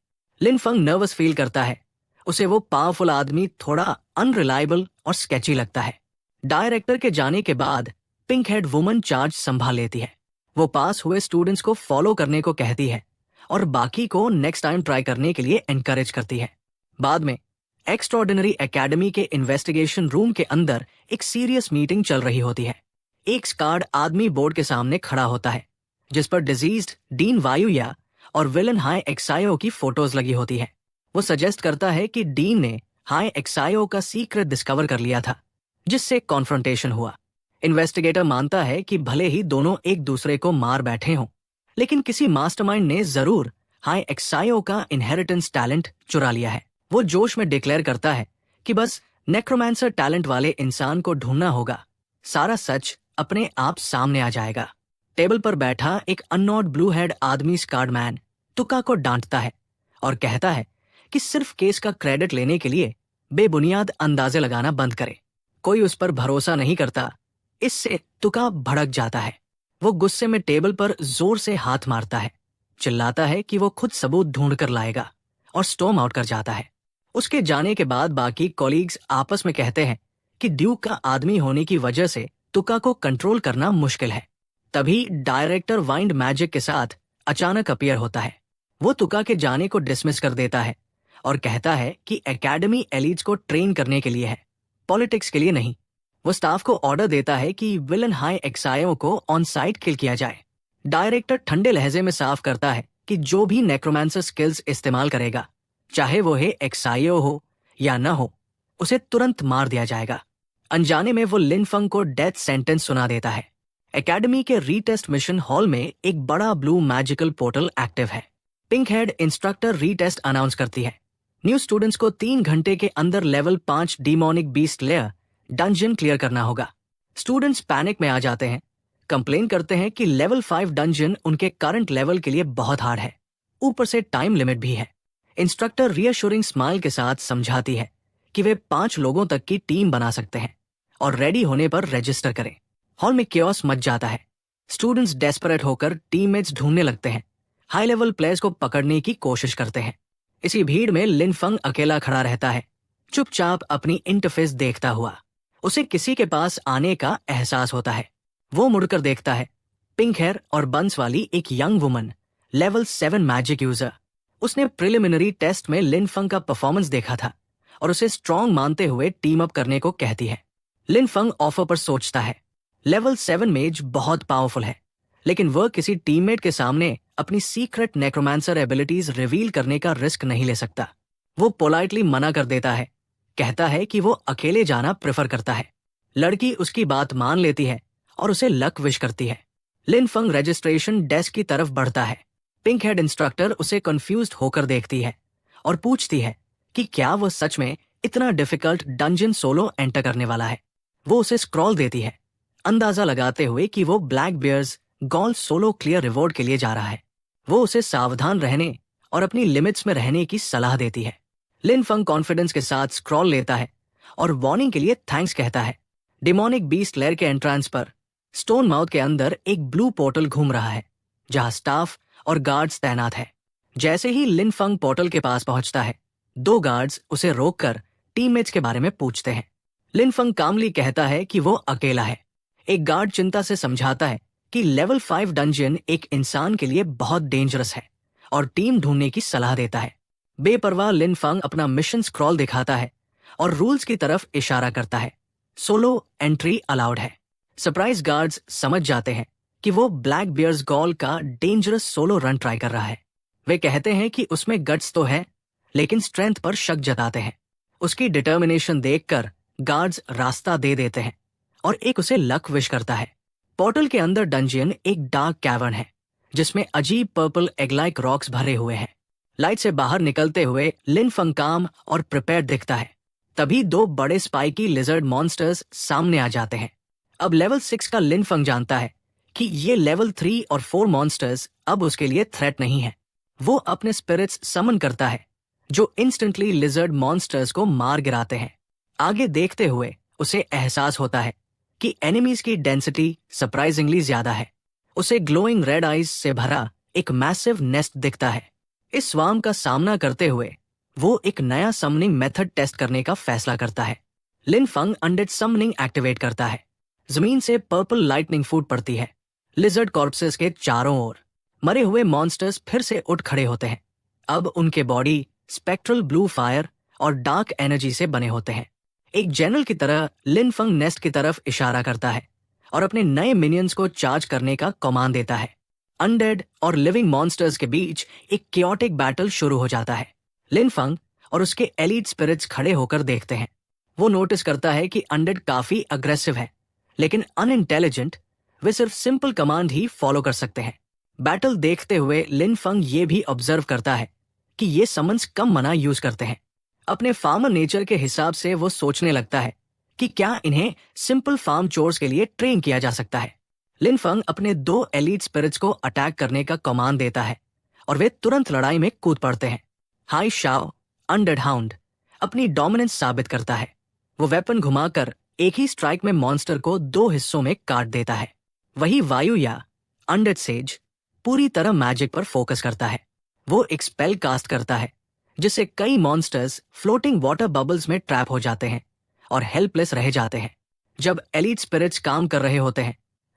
लिन फंग नर्वस फील करता है। उसे वो पावरफुल आदमी थोड़ा अनरिलायबल और स्केची लगता है। डायरेक्टर के जाने के बाद पिंक हेड वुमन चार्ज संभाल लेती है। वो पास हुए स्टूडेंट्स को फॉलो करने को कहती है और बाकी को नेक्स्ट टाइम ट्राई करने के लिए एनकरेज करती है। बाद में एक्स्ट्राऑर्डिनरी एकेडमी के इन्वेस्टिगेशन रूम के अंदर एक सीरियस मीटिंग चल रही होती है। एक स्कार्ड आदमी बोर्ड के सामने खड़ा होता है जिस पर डिजीज्ड डीन वायुया और विलन हाई एक्सायो की फोटोज लगी होती है। वो सजेस्ट करता है कि डीन ने हाई एक्सायो का सीक्रेट डिस्कवर कर लिया था, जिससे कॉन्फ्रंटेशन हुआ। इन्वेस्टिगेटर मानता है कि भले ही दोनों एक दूसरे को मार बैठे हों, लेकिन किसी मास्टरमाइंड ने जरूर हाई एक्सायो का इनहेरिटेंस टैलेंट चुरा लिया है। वो जोश में डिक्लेयर करता है कि बस नेक्रोमांसर टैलेंट वाले इंसान को ढूंढना होगा, सारा सच अपने आप सामने आ जाएगा। टेबल पर बैठा एक अननोन ब्लू हेड आदमी स्कार्ड मैन तुका को डांटता है और कहता है कि सिर्फ केस का क्रेडिट लेने के लिए बेबुनियाद अंदाजे लगाना बंद करे। कोई उस पर भरोसा नहीं करता। इससे तुका भड़क जाता है। वो गुस्से में टेबल पर जोर से हाथ मारता है, चिल्लाता है कि वो खुद सबूत ढूंढ कर लाएगा और स्टॉर्म आउट कर जाता है। उसके जाने के बाद बाकी कॉलीग्स आपस में कहते हैं कि ड्यूक का आदमी होने की वजह से तुका को कंट्रोल करना मुश्किल है। तभी डायरेक्टर वाइंड मैजिक के साथ अचानक अपीयर होता है। वो तुका के जाने को डिसमिस कर देता है और कहता है कि एकेडमी एलिट्स को ट्रेन करने के लिए है, पॉलिटिक्स के लिए नहीं। वो स्टाफ को ऑर्डर देता है कि विलन हाई एक्सायो को ऑन साइट किल किया जाए। डायरेक्टर ठंडे लहजे में साफ करता है कि जो भी नेक्रोमांसर स्किल्स इस्तेमाल करेगा, चाहे वो है एक्सायो हो या न हो, उसे तुरंत मार दिया जाएगा। अनजाने में वो लिन फंग को डेथ सेंटेंस सुना देता है। एकेडमी के रीटेस्ट मिशन हॉल में एक बड़ा ब्लू मैजिकल पोर्टल एक्टिव है। Pink head instructor retest announce करती है। न्यू स्टूडेंट्स को 3 घंटे के अंदर level 5 demonic beast lair dungeon clear करना होगा। स्टूडेंट्स पैनिक में आ जाते हैं, कंप्लेन करते हैं कि लेवल 5 डंजन उनके करंट लेवल के लिए बहुत हार्ड है, ऊपर से टाइम लिमिट भी है। इंस्ट्रक्टर रियश्योरिंग स्माइल के साथ समझाती है कि वे 5 लोगों तक की टीम बना सकते हैं और रेडी होने पर रजिस्टर करें। हॉल में केओस मच जाता है। स्टूडेंट्स डेस्परेट होकर टीममेट्स ढूंढने लगते हैं, हाई लेवल प्लेयर्स को पकड़ने की कोशिश करते हैं। इसी भीड़ में लिन फंग अकेला खड़ा रहता है, चुपचाप अपनी इंटरफेस देखता हुआ। उसे किसी के पास आने का एहसास होता है। वो मुड़कर देखता है, पिंक हेयर और बंस वाली एक young woman, level 7 magic user. उसने प्रिलिमिनरी टेस्ट में लिन फंग का परफॉर्मेंस देखा था और उसे स्ट्रांग मानते हुए टीम अप करने को कहती है। लिन फंग ऑफर पर सोचता है। लेवल 7 मेज बहुत पावरफुल है, लेकिन वह किसी टीममेट के सामने अपनी सीक्रेट नेक्रोमांसर एबिलिटीज रिवील करने का रिस्क नहीं ले सकता। वो पोलाइटली मना कर देता है, कहता है कि वो अकेले जाना प्रेफर करता है। लड़की उसकी बात मान लेती है और उसे लक विश करती है। लिन फंग रजिस्ट्रेशन डेस्क की तरफ बढ़ता है। पिंक हेड इंस्ट्रक्टर उसे कंफ्यूज्ड होकर देखती है और पूछती है कि क्या वो सच में इतना डिफिकल्ट डंजन सोलो एंटर करने वाला है। वो उसे स्क्रॉल देती है, अंदाजा लगाते हुए कि वो black bears gold solo clear reward के लिए जा रहा है। वो उसे सावधान रहने और अपनी लिमिट्स में रहने की सलाह देती है। लिन फंग कॉन्फिडेंस के साथ स्क्रॉल लेता है और वार्निंग के लिए थैंक्स कहता है। डिमोनिक बीस्ट लेयर के एंट्रेंस पर स्टोन माउथ के अंदर एक ब्लू पोर्टल घूम रहा है जहां स्टाफ और गार्ड्स तैनात है। जैसे ही लिन फंग पोर्टल के पास पहुंचता है, 2 गार्ड्स उसे रोककर टीममेट्स के बारे में पूछते हैं। लिन फंग कामली कहता है कि वो अकेला है। एक गार्ड चिंता से समझाता है कि लेवल 5 डंजन एक इंसान के लिए बहुत डेंजरस है और टीम ढूंढने की सलाह देता है। बेपरवाह लिन फंग अपना मिशन स्क्रॉल दिखाता है और रूल्स की तरफ इशारा करता है। सोलो एंट्री अलाउड है। सरप्राइज गार्ड्स समझ जाते हैं कि वो ब्लैक बियर्स गॉल का डेंजरस सोलो रन ट्राई कर रहा है। वे कहते हैं कि उसमें गट्स तो है, लेकिन स्ट्रेंथ पर शक जताते हैं। उसकी डिटर्मिनेशन देखकर गार्ड्स रास्ता दे देते हैं और एक उसे लक विश करता है। पोर्टल के अंदर डंजियन एक डार्क कैवर्न है जिसमें अजीब पर्पल एग्लाइक रॉक्स भरे हुए हैं। लाइट से बाहर निकलते हुए लिन फंग काम और प्रिपेयर दिखता है। तभी 2 बड़े स्पाइकी लिजर्ड मॉन्स्टर्स सामने आ जाते हैं। अब लेवल 6 का लिन फंग जानता है कि ये लेवल 3 और 4 मॉन्स्टर्स अब उसके लिए थ्रेट नहीं है। वो अपने स्पिरिट्स समन करता है जो इंस्टेंटली लिजर्ड मॉन्स्टर्स को मार गिराते हैं। आगे देखते हुए उसे एहसास होता है कि एनिमीज की डेंसिटी सरप्राइजिंगली ज्यादा है। उसे ग्लोइंग रेड आइज से भरा एक मैसिव नेस्ट दिखता है। इस स्वार्म का सामना करते हुए वो एक नया समनिंग मेथड टेस्ट करने का फैसला करता है। लिन फंग अनडेड समनिंग एक्टिवेट करता है। जमीन से पर्पल लाइटनिंग फूट पड़ती है। लिजर्ड कॉर्प्सेस के चारों ओर मरे हुए मॉन्स्टर्स फिर से उठ खड़े होते हैं। अब उनके बॉडी स्पेक्ट्रल ब्लू फायर और डार्क एनर्जी से बने होते हैं। एक जनरल की तरह लिन फंग नेस्ट की तरफ इशारा करता है और अपने नए मिनियंस को चार्ज करने का कमांड देता है। अनडेड और लिविंग मॉन्स्टर्स के बीच एक कियोटिक बैटल शुरू हो जाता है। लिन फंग और उसके एलीट स्पिरिट्स खड़े होकर देखते हैं। वो नोटिस करता है कि अनडेड काफी अग्रेसिव है, लेकिन अनइंटेलिजेंट। वे सिर्फ सिंपल कमांड ही फॉलो कर सकते हैं। बैटल देखते हुए लिन फंग ये भी ऑब्जर्व करता है कि ये समन्स कम मना यूज करते हैं। अपने फार्मर नेचर के हिसाब से वो सोचने लगता है कि क्या इन्हें सिंपल फार्म चोर्स के लिए ट्रेन किया जा सकता है। लिन फंग अपने 2 एलीट स्पिरिट्स को अटैक करने का कमांड देता है और वे तुरंत लड़ाई में कूद पड़ते हैं। हाई शाओ अनडेड हाउंड अपनी डोमिनेंस साबित करता है। वो वेपन घुमाकर एक ही स्ट्राइक में मॉन्स्टर को 2 हिस्सों में काट देता है। वही वायु या अनडेड सेज पूरी तरह मैजिक पर फोकस करता है। वो एक स्पेल कास्ट करता है जिससे कई मॉन्स्टर्स फ्लोटिंग वाटर बबल्स में ट्रैप हो जाते हैं और हेल्पलेस रह जाते हैं। जब एलीट स्पिरिट्स काम कर रहे होते हैं,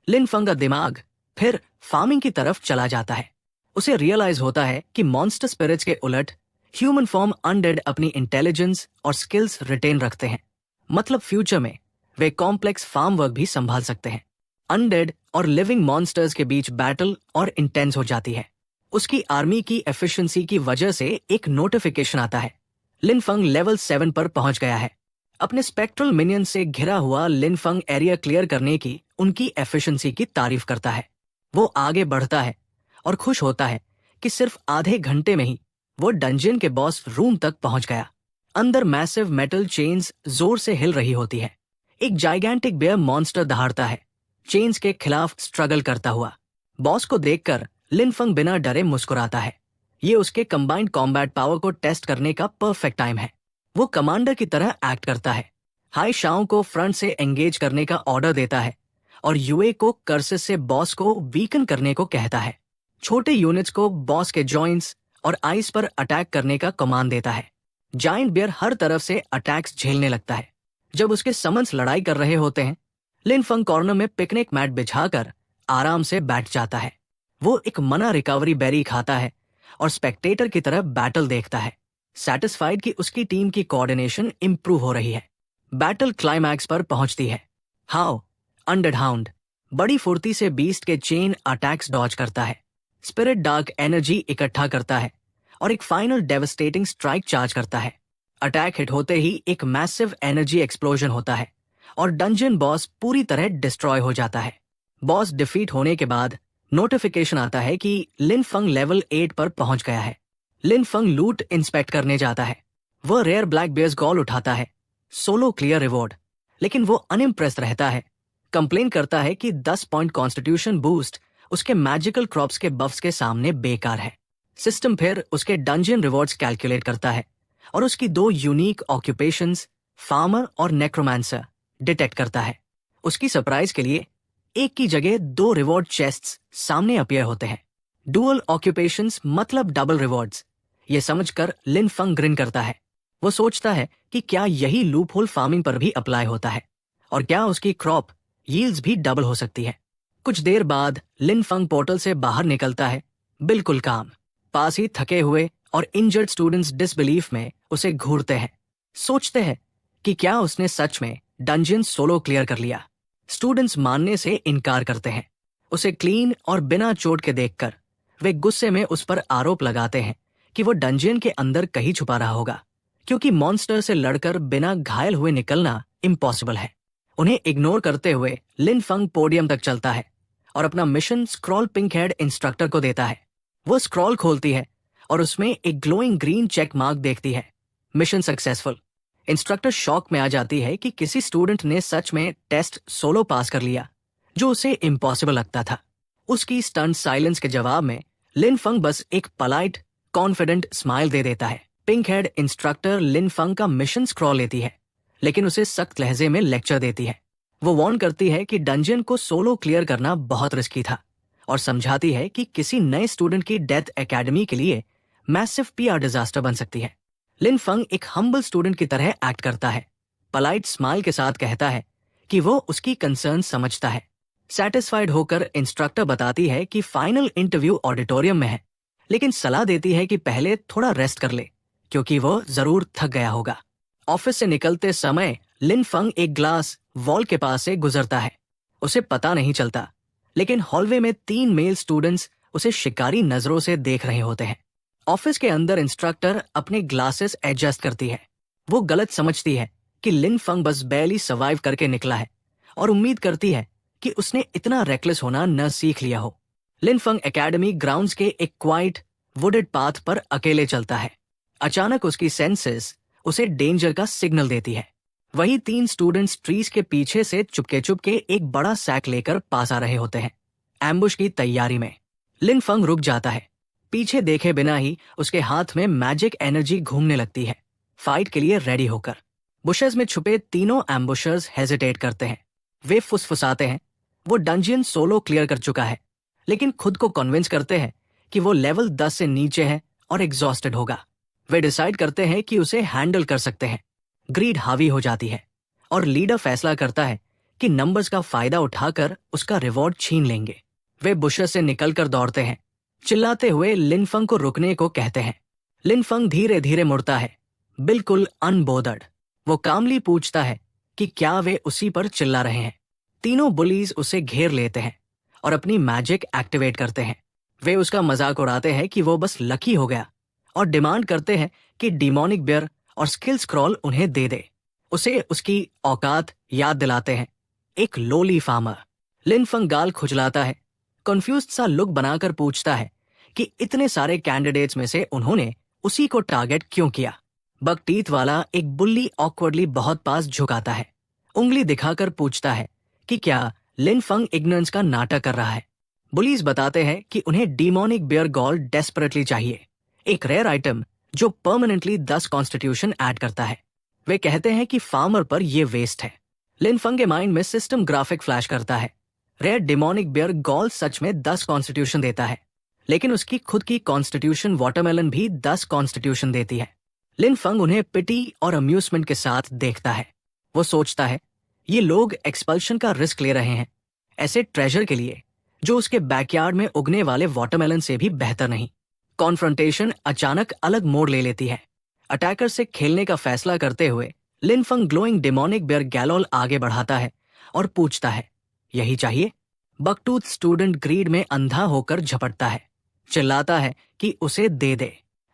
लिन फंग का दिमाग फिर फार्मिंग की तरफ चला जाता है। उसे रियलाइज होता है कि मॉन्स्टर स्पिरिट्स के उलट ह्यूमन फॉर्म अनडेड अपनी इंटेलिजेंस और स्किल्स रिटेन रखते हैं। मतलब फ्यूचर में वे कॉम्प्लेक्स फार्म वर्क भी संभाल सकते हैं। अनडेड और लिविंग मॉन्स्टर्स के बीच बैटल और इंटेंस हो जाती है। उसकी आर्मी की एफिशिएंसी की वजह से एक नोटिफिकेशन आता है। लिन फंग लेवल 7 पर पहुंच गया है। अपने स्पेक्ट्रल मिनियन से घिरा हुआ लिन फंग एरिया क्लियर करने की उनकी एफिशिएंसी की तारीफ करता है। वो आगे बढ़ता है और खुश होता है कि सिर्फ आधे घंटे में ही वो डंजियन के बॉस रूम तक पहुंच गया। अंदर मैसिव मेटल चेन्स जोर से हिल रही होती है। एक जाइगेंटिक बेयर मॉन्स्टर दहाड़ता है, चेन्स के खिलाफ स्ट्रगल करता हुआ। बॉस को देखकर लिन फंग बिना डरे मुस्कुराता है। ये उसके कंबाइंड कॉम्बैट पावर को टेस्ट करने का परफेक्ट टाइम है। वो कमांडर की तरह एक्ट करता है। हाई शाओ को फ्रंट से एंगेज करने का ऑर्डर देता है और यूए को कर्सेस से बॉस को वीकन करने को कहता है। छोटे यूनिट्स को बॉस के जॉइंट्स और आइस पर अटैक करने का कमांड देता है। जायंट बियर हर तरफ से अटैक्स झेलने लगता है। जब उसके समन्स लड़ाई कर रहे होते हैं, लिन फंग कॉर्नर में पिकनिक मैट बिछाकर आराम से बैठ जाता है। वो एक मना रिकवरी बेरी खाता है और स्पेक्टेटर की तरह बैटल देखता है, सैटिस्फाइड कि उसकी टीम की कोऑर्डिनेशन इंप्रूव हो रही है। बैटल क्लाइमैक्स पर पहुंचती है। हाउ अनडेड हाउंड बड़ी फुर्ती से बीस्ट के चेन अटैक्स डॉज करता है, स्पिरिट डार्क एनर्जी इकट्ठा करता है और एक फाइनल डेवस्टेटिंग स्ट्राइक चार्ज करता है। अटैक हिट होते ही एक मैसिव एनर्जी एक्सप्लोजन होता है और डंजन बॉस पूरी तरह डिस्ट्रॉय हो जाता है। बॉस डिफीट होने के बाद नोटिफिकेशन आता है कि लिन फंग लेवल 8 पर पहुंच गया है। लिन फंग लूट इंस्पेक्ट करने जाता है। वह रेयर ब्लैक बेयर्स गॉल उठाता है, सोलो क्लियर रिवॉर्ड, लेकिन वो अनइम्प्रेस्ड रहता है। कंप्लेन करता है कि 10 पॉइंट कॉन्स्टिट्यूशन बूस्ट उसके मैजिकल क्रॉप्स के बफ्स के सामने बेकार है। सिस्टम फिर उसके डंजन रिवॉर्ड्स कैलकुलेट करता है और उसकी 2 यूनिक ऑक्यूपेशंस, फार्मर और नेक्रोमांसर, डिटेक्ट करता है। उसकी सरप्राइज के लिए एक की जगह 2 रिवॉर्ड चेस्ट्स सामने अपीयर होते हैं। डुअल ऑक्यूपेशंस मतलब डबल रिवॉर्ड्स। ये समझकर लिन फंग ग्रिन करता है। वो सोचता है कि क्या यही लूपहोल फार्मिंग पर भी अप्लाई होता है और क्या उसकी क्रॉप यील्ड्स भी डबल हो सकती है। कुछ देर बाद लिन फंग पोर्टल से बाहर निकलता है, बिल्कुल काम। पास ही थके हुए और इंजर्ड स्टूडेंट्स डिसबिलीफ में उसे घूरते हैं। सोचते हैं कि क्या उसने सच में डंजन सोलो क्लियर कर लिया। स्टूडेंट्स मानने से इनकार करते हैं। उसे क्लीन और बिना चोट के देखकर वे गुस्से में उस पर आरोप लगाते हैं कि वो डंजन के अंदर कहीं छुपा रहा होगा, क्योंकि मॉन्स्टर से लड़कर बिना घायल हुए निकलना इम्पॉसिबल है। उन्हें इग्नोर करते हुए लिन फंग पोडियम तक चलता है और अपना mission scroll pink head instructor को देता है। वो स्क्रॉल खोलती है और उसमें एक ग्लोइंग ग्रीन चेक मार्क देखती है। Mission successful. इंस्ट्रक्टर शॉक में आ जाती है कि किसी स्टूडेंट ने सच में टेस्ट सोलो पास कर लिया, जो उसे इम्पॉसिबल लगता था। उसकी स्टंट साइलेंस के जवाब में लिन फंग बस एक पोलाइट, कॉन्फिडेंट स्माइल दे देता है। पिंक हेड इंस्ट्रक्टर लिन फंग का मिशन स्क्रॉल लेती है, लेकिन उसे सख्त लहजे में लेक्चर देती है। वो वार्न करती है कि डंजन को सोलो क्लियर करना बहुत रिस्की था और समझाती है कि किसी नए स्टूडेंट की डेथ एकेडमी के लिए मैसिव पीआर डिजास्टर बन सकती है। लिन फंग एक हम्बल स्टूडेंट की तरह एक्ट करता है, पोलाइट स्माइल के साथ कहता है कि वो उसकी कंसर्न समझता है। सेटिस्फाइड होकर इंस्ट्रक्टर बताती है कि फाइनल इंटरव्यू ऑडिटोरियम में है, लेकिन सलाह देती है कि पहले थोड़ा रेस्ट कर ले, क्योंकि वो जरूर थक गया होगा। ऑफिस से निकलते समय लिन फंग एक ग्लास वॉल के पास से गुजरता है। उसे पता नहीं चलता, लेकिन हॉलवे में 3 मेल स्टूडेंट्स उसे शिकारी नजरों से देख रहे होते हैं। ऑफिस के अंदर इंस्ट्रक्टर अपने ग्लासेस एडजस्ट करती है। वो गलत समझती है कि लिन फंग बस बैली सर्वाइव करके निकला है और उम्मीद करती है कि उसने इतना रेकलेस होना न सीख लिया हो। लिन फंग एकेडमी ग्राउंड्स के एक क्वाइट वुडेड पाथ पर अकेले चलता है। अचानक उसकी सेंसेस उसे डेंजर का सिग्नल देती है। वही 3 स्टूडेंट्स ट्रीज के पीछे से चुपके चुपके एक बड़ा सैक लेकर पास आ रहे होते हैं, एम्बुश की तैयारी में। लिन फंग रुक जाता है। पीछे देखे बिना ही उसके हाथ में मैजिक एनर्जी घूमने लगती है, फाइट के लिए रेडी होकर। बुशेस में छुपे तीनों एम्बुशर्स हेजिटेट करते हैं। वे फुसफुसाते हैं। वो डंजन सोलो क्लियर कर चुका है, लेकिन खुद को कन्विंस करते हैं कि वो लेवल 10 से नीचे है और एग्जॉस्टेड होगा। वे डिसाइड करते हैं कि उसे हैंडल कर सकते हैं। ग्रीड हावी हो जाती है और लीडर फैसला करता है कि नंबर्स का फायदा उठाकर उसका रिवॉर्ड छीन लेंगे। वे बुशेस से निकलकर दौड़ते हैं, चिल्लाते हुए लिन फंग को रुकने को कहते हैं। लिन फंग धीरे धीरे मुड़ता है, बिल्कुल अनबोदर्ड। वो कामली पूछता है कि क्या वे उसी पर चिल्ला रहे हैं। तीनों बुलीज उसे घेर लेते हैं और अपनी मैजिक एक्टिवेट करते हैं। वे उसका मजाक उड़ाते हैं कि वो बस लकी हो गया और डिमांड करते हैं कि डिमोनिक बियर और स्किल स्क्रॉल उन्हें दे दे। उसे उसकी औकात याद दिलाते हैं, एक लोली फार्मर। लिन फंग गाल खुजलाता है, कंफ्यूज्ड सा लुक बनाकर पूछता है कि इतने सारे कैंडिडेट्स में से उन्होंने उसी को टारगेट क्यों किया। बक टीथ वाला एक बुल्ली ऑकवर्डली बहुत पास झुकाता है, उंगली दिखाकर पूछता है कि क्या लिन फंग इग्नोरेंस का नाटक कर रहा है। बुलीज बताते हैं कि उन्हें डिमोनिक बियर गॉल डेस्परेटली चाहिए, एक रेयर आइटम जो परमानेंटली 10 कॉन्स्टिट्यूशन ऐड करता है। वे कहते हैं कि फार्मर पर यह वेस्ट है। लिन फंग के माइंड में सिस्टम ग्राफिक फ्लैश करता है। रेयर डिमोनिक बियर गॉल सच में 10 कॉन्स्टिट्यूशन देता है, लेकिन उसकी खुद की कॉन्स्टिट्यूशन वाटरमेलन भी 10 कॉन्स्टिट्यूशन देती है। लिन फंग उन्हें पिटी और अम्यूजमेंट के साथ देखता है। वो सोचता है ये लोग एक्सपल्शन का रिस्क ले रहे हैं, ऐसे ट्रेजर के लिए जो उसके बैकयार्ड में उगने वाले वाटरमेलन से भी बेहतर नहीं। कॉन्फ्रंटेशन अचानक अलग मोड़ ले लेती है। अटैकर से खेलने का फैसला करते हुए लिन फंग ग्लोइंग डिमोनिक बियर गैलोल आगे बढ़ाता है और पूछता है, यही चाहिए? बकटूथ स्टूडेंट ग्रीड में अंधा होकर झपटता है, चिल्लाता है कि उसे दे दे,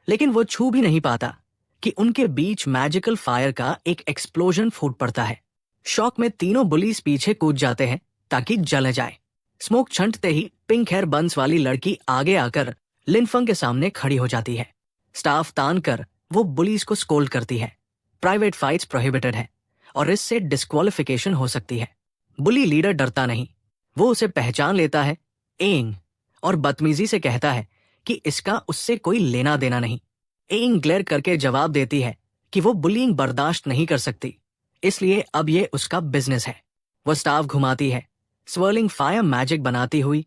लेकिन वो छू भी नहीं पाता कि उनके बीच मैजिकल फायर का एक एक्सप्लोजन फूट पड़ता है। शॉक में तीनों बुलीज पीछे कूद जाते हैं ताकि जल जाए। स्मोक छंटते ही पिंक हेयर बंस वाली लड़की आगे आकर लिनफंग के सामने खड़ी हो जाती है। स्टाफ तान कर वो बुलीज को स्कोल्ड करती है। प्राइवेट फाइट्स प्रोहिबिटेड है और इससे डिस्क्वालिफिकेशन हो सकती है। बुली लीडर डरता नहीं, वो उसे पहचान लेता है, एंग, और बदतमीजी से कहता है कि इसका उससे कोई लेना देना नहीं। एंग ग्लेयर करके जवाब देती है कि वो बुलिंग बर्दाश्त नहीं कर सकती, इसलिए अब ये उसका बिजनेस है। वो स्टाफ घुमाती है, स्वर्लिंग फायर मैजिक बनाती हुई,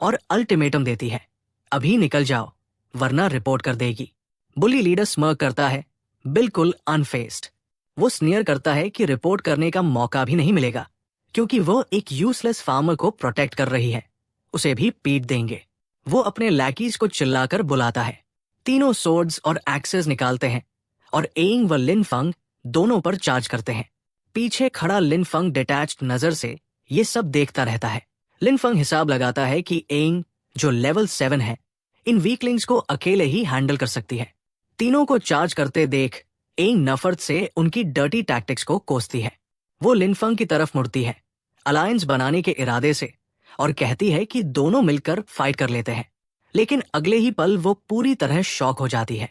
और अल्टीमेटम देती है, अभी निकल जाओ वरना रिपोर्ट कर देगी। बुली लीडर स्मर्क करता है, बिल्कुल अनफेस्ड। वो स्नियर करता है कि रिपोर्ट करने का मौका भी नहीं मिलेगा क्योंकि वो एक यूजलेस फार्मर को प्रोटेक्ट कर रही है, उसे भी पीट देंगे। वो अपने लैकीज को चिल्लाकर बुलाता है। तीनों सोर्ड्स और एक्सेस निकालते हैं और एंग व लिनफंग दोनों पर चार्ज करते हैं। पीछे खड़ा लिनफंग डिटैच्ड नजर से ये सब देखता रहता है। लिनफंग हिसाब लगाता है कि एंग, जो लेवल 7 है, इन वीकलिंग्स को अकेले ही हैंडल कर सकती है। तीनों को चार्ज करते देख एंग नफरत से उनकी डर्टी टैक्टिक्स को कोसती है। वो लिनफंग की तरफ मुड़ती है, अलायंस बनाने के इरादे से, और कहती है कि दोनों मिलकर फाइट कर लेते हैं। लेकिन अगले ही पल वो पूरी तरह शॉक हो जाती है।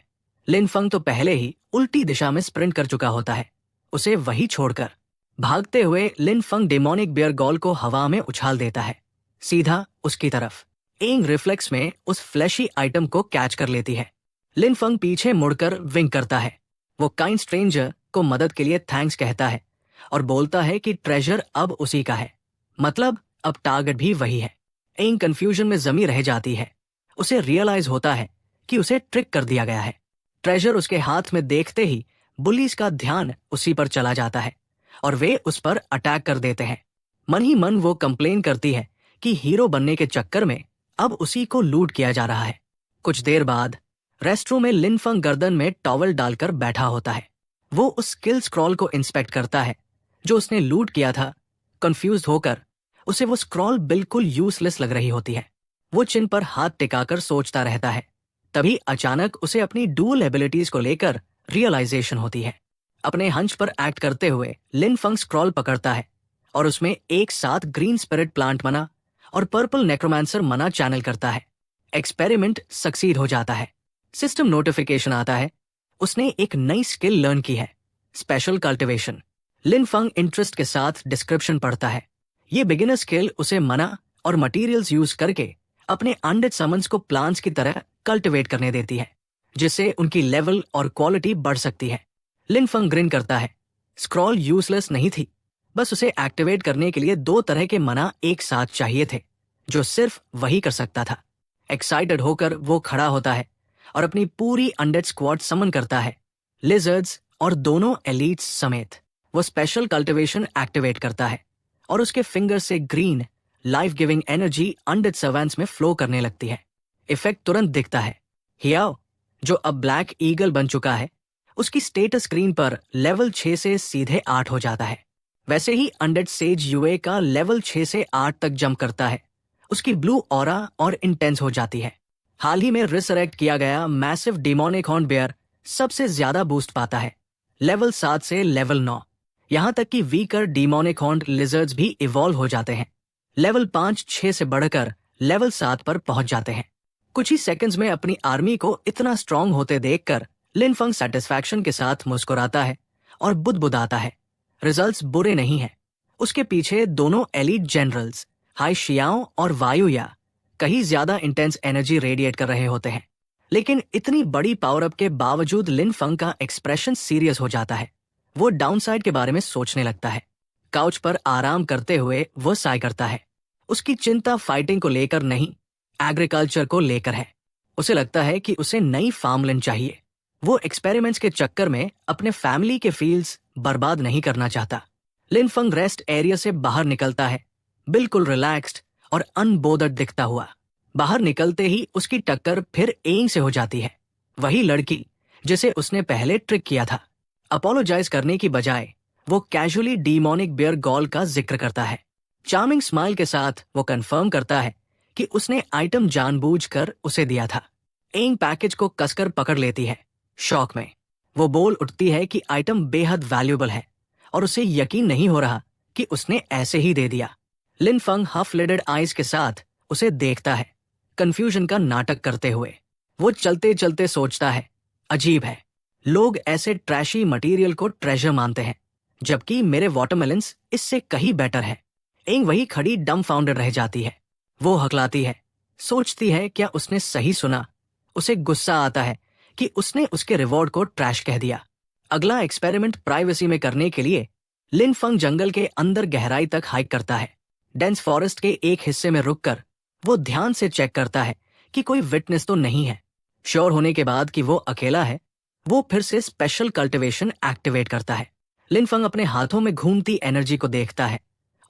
लिनफंग तो पहले ही उल्टी दिशा में स्प्रिंट कर चुका होता है, उसे वही छोड़कर। भागते हुए लिनफंग डेमोनिक बियर गॉल को हवा में उछाल देता है, सीधा उसकी तरफ। एंग रिफ्लेक्स में उस फ्लैशी आइटम को कैच कर लेती है। लिनफंग पीछे मुड़कर विंक करता है। वो काइंड स्ट्रेंजर को मदद के लिए थैंक्स कहता है और बोलता है कि ट्रेजर अब उसी का है, मतलब अब टारगेट भी वही है। एंग कंफ्यूजन में जमी रह जाती है। उसे रियलाइज होता है कि उसे ट्रिक कर दिया गया है। ट्रेजर उसके हाथ में देखते ही बुलीज का ध्यान उसी पर चला जाता है और वे उस पर अटैक कर देते हैं। मन ही मन वो कंप्लेन करती है कि हीरो बनने के चक्कर में अब उसी को लूट किया जा रहा है। कुछ देर बाद रेस्टरूम में लिनफंग गर्दन में टॉवल डालकर बैठा होता है। वो उस स्किल स्क्रॉल को इंस्पेक्ट करता है जो उसने लूट किया था। कंफ्यूज होकर उसे वो स्क्रॉल बिल्कुल यूजलेस लग रही होती है। वो चिन पर हाथ टिकाकर सोचता रहता है। तभी अचानक उसे अपनी डुअल एबिलिटीज को लेकर रियलाइजेशन होती है। अपने हंच पर एक्ट करते हुए लिनफंग स्क्रॉल पकड़ता है और उसमें एक साथ ग्रीन स्पिरिट प्लांट मना और पर्पल नेक्रोमांसर मना चैनल करता है। एक्सपेरिमेंट सक्सीड हो जाता है। सिस्टम नोटिफिकेशन आता है, उसने एक नई स्किल लर्न की है, स्पेशल कल्टिवेशन। लिनफंग इंटरेस्ट के साथ डिस्क्रिप्शन पढ़ता है। ये बिगिनर स्किल उसे मना और मटेरियल्स यूज करके अपने अनडेड समन्स को प्लांट्स की तरह कल्टिवेट करने देती है, जिससे उनकी लेवल और क्वालिटी बढ़ सकती है। लिनफंग ग्रिन करता है। स्क्रॉल यूजलेस नहीं थी, बस उसे एक्टिवेट करने के लिए 2 तरह के मना एक साथ चाहिए थे, जो सिर्फ वही कर सकता था। एक्साइटेड होकर वो खड़ा होता है और अपनी पूरी अनडेड स्क्वाड समन करता है, लिजर्ड्स और दोनों एलीट्स समेत। वो स्पेशल कल्टिवेशन एक्टिवेट करता है और उसके फिंगर से green life giving energy undead servants में फ्लो करने लगती है। इफेक्ट तुरंत दिखता है। हियाओ, जो अब ब्लैक ईगल बन चुका है, उसकी स्टेटस स्क्रीन पर लेवल 6 से सीधे 8 हो जाता है। वैसे ही अनडेड सेज यूए का लेवल 6 से 8 तक जंप करता है। उसकी ब्लू ऑरा और इंटेंस हो जाती है। हाल ही में रिसरेक्ट किया गया मैसिव डिमोनिक हॉर्न बेयर सबसे ज्यादा बूस्ट पाता है, लेवल 7 से लेवल 9। यहां तक कि वीकर डिमोनिक हॉर्न लिजर्ड्स भी इवॉल्व हो जाते हैं। लेवल 5-6 से बढ़कर लेवल 7 पर पहुंच जाते हैं। कुछ ही सेकंड्स में अपनी आर्मी को इतना स्ट्रांग होते देखकर लिनफंग सेटिस्फैक्शन के साथ मुस्कुराता है और बुदबुदाता है। रिजल्ट्स बुरे नहीं हैं। उसके पीछे दोनों एलीट जनरल्स हाई शियाओ और वायुया कहीं ज्यादा इंटेंस एनर्जी रेडिएट कर रहे होते हैं। लेकिन इतनी बड़ी पावर अप के बावजूद लिनफंग का एक्सप्रेशन सीरियस हो जाता है। वो डाउनसाइड के बारे में सोचने लगता है। काउच पर आराम करते हुए वो साय करता है। उसकी चिंता फाइटिंग को लेकर नहीं, एग्रीकल्चर को लेकर है। उसे लगता है कि उसे नई फार्मलैंड चाहिए। वो एक्सपेरिमेंट्स के चक्कर में अपने फैमिली के फील्ड्स बर्बाद नहीं करना चाहता। लिनफंग रेस्ट एरिया से बाहर निकलता है, बिल्कुल रिलैक्स्ड और अनबोदर्ड दिखता हुआ। बाहर निकलते ही उसकी टक्कर फिर एंग से हो जाती है, वही लड़की जिसे उसने पहले ट्रिक किया था। अपोलोजाइज करने की बजाय वो कैजुअली डीमोनिक बियर गॉल का जिक्र करता है। चार्मिंग स्माइल के साथ वो कंफर्म करता है कि उसने आइटम जानबूझकर उसे दिया था। एंग पैकेज को कसकर पकड़ लेती है, शॉक में। वो बोल उठती है कि आइटम बेहद वैल्यूएबल है और उसे यकीन नहीं हो रहा कि उसने ऐसे ही दे दिया। लिन फंग हाफ लिडेड आईज के साथ उसे देखता है, कंफ्यूजन का नाटक करते हुए। वो चलते चलते सोचता है, अजीब है, लोग ऐसे ट्रैशी मटेरियल को ट्रेजर मानते हैं, जबकि मेरे वाटरमेलन्स इससे कहीं बेटर है। एंग वही खड़ी डम फाउंडेड रह जाती है। वो हकलाती है, सोचती है क्या उसने सही सुना। उसे गुस्सा आता है कि उसने उसके रिवॉर्ड को ट्रैश कह दिया। अगला एक्सपेरिमेंट प्राइवेसी में करने के लिए लिन फंग जंगल के अंदर गहराई तक हाइक करता है। डेंस फॉरेस्ट के एक हिस्से में रुककर वो ध्यान से चेक करता है कि कोई विटनेस तो नहीं है। श्योर होने के बाद कि वो अकेला है, वो फिर से स्पेशल कल्टिवेशन एक्टिवेट करता है। लिन फंग अपने हाथों में घूमती एनर्जी को देखता है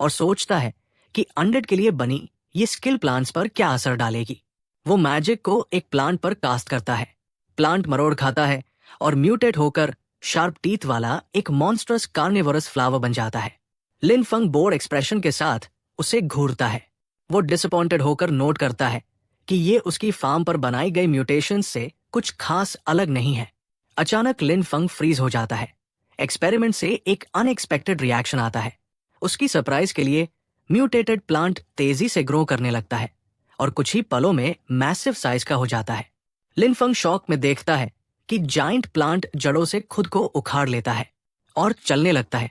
और सोचता है कि अंडेड के लिए बनी ये स्किल प्लांट्स पर क्या असर डालेगी। वो मैजिक को एक प्लांट पर कास्ट करता है। प्लांट मरोड़ खाता है और म्यूटेट होकर शार्प टीथ वाला एक मॉन्स्टरस कार्निवरस फ्लावर बन जाता है। लिन फंग बोर्ड एक्सप्रेशन के साथ उसे घूरता है। वो डिसअपॉइंटेड होकर नोट करता है कि ये उसकी फार्म पर बनाई गई म्यूटेशन से कुछ खास अलग नहीं है। अचानक लिन फंग फ्रीज हो जाता है। एक्सपेरिमेंट से एक अनएक्सपेक्टेड रिएक्शन आता है। उसकी सरप्राइज के लिए म्यूटेटेड प्लांट तेजी से ग्रो करने लगता है और कुछ ही पलों में मैसिव साइज का हो जाता है। लिन फंग शॉक में देखता है कि जाइंट प्लांट जड़ों से खुद को उखाड़ लेता है और चलने लगता है।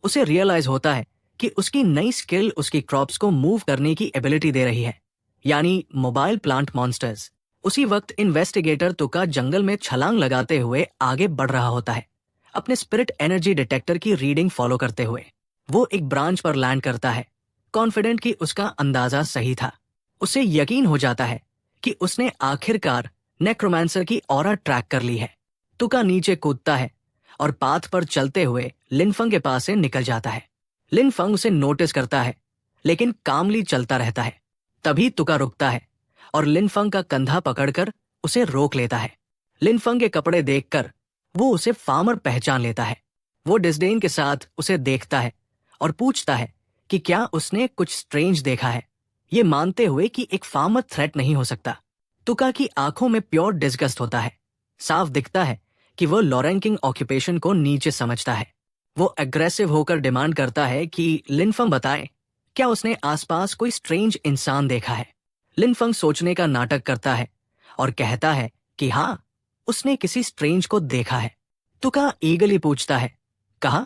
उसे रियलाइज होता है कि उसकी नई स्किल उसकी क्रॉप्स को मूव करने की एबिलिटी दे रही है, यानी मोबाइल प्लांट मॉन्स्टर्स। उसी वक्त इन्वेस्टिगेटर तुका जंगल में छलांग लगाते हुए आगे बढ़ रहा होता है, अपने स्पिरिट एनर्जी डिटेक्टर की रीडिंग फॉलो करते हुए। वो एक ब्रांच पर लैंड करता है, कॉन्फिडेंट कि उसका अंदाजा सही था। उसे यकीन हो जाता है कि उसने आखिरकार नेक्रोमांसर की ऑरा ट्रैक कर ली है। तुका नीचे कूदता है और पाथ पर चलते हुए लिनफंग के पास से निकल जाता है। लिनफंग उसे नोटिस करता है, लेकिन कामली चलता रहता है। तभी तुका रुकता है और लिनफंग का कंधा पकड़कर उसे रोक लेता है। लिनफंग के कपड़े देखकर वो उसे फार्मर पहचान लेता है। वो डिस्डेन के साथ उसे देखता है और पूछता है कि क्या उसने कुछ स्ट्रेंज देखा है, ये मानते हुए कि एक फार्मर थ्रेट नहीं हो सकता। तुका की आंखों में प्योर डिस्गस्ट होता है। साफ दिखता है कि वो लॉरेंकिंग ऑक्यूपेशन को नीचे समझता है। वो एग्रेसिव होकर डिमांड करता है कि लिनफंग बताए क्या उसने आसपास कोई स्ट्रेंज इंसान देखा है। लिनफंग सोचने का नाटक करता है और कहता है कि हाँ, उसने किसी स्ट्रेंज को देखा है। तुका ईगली पूछता है, कहा?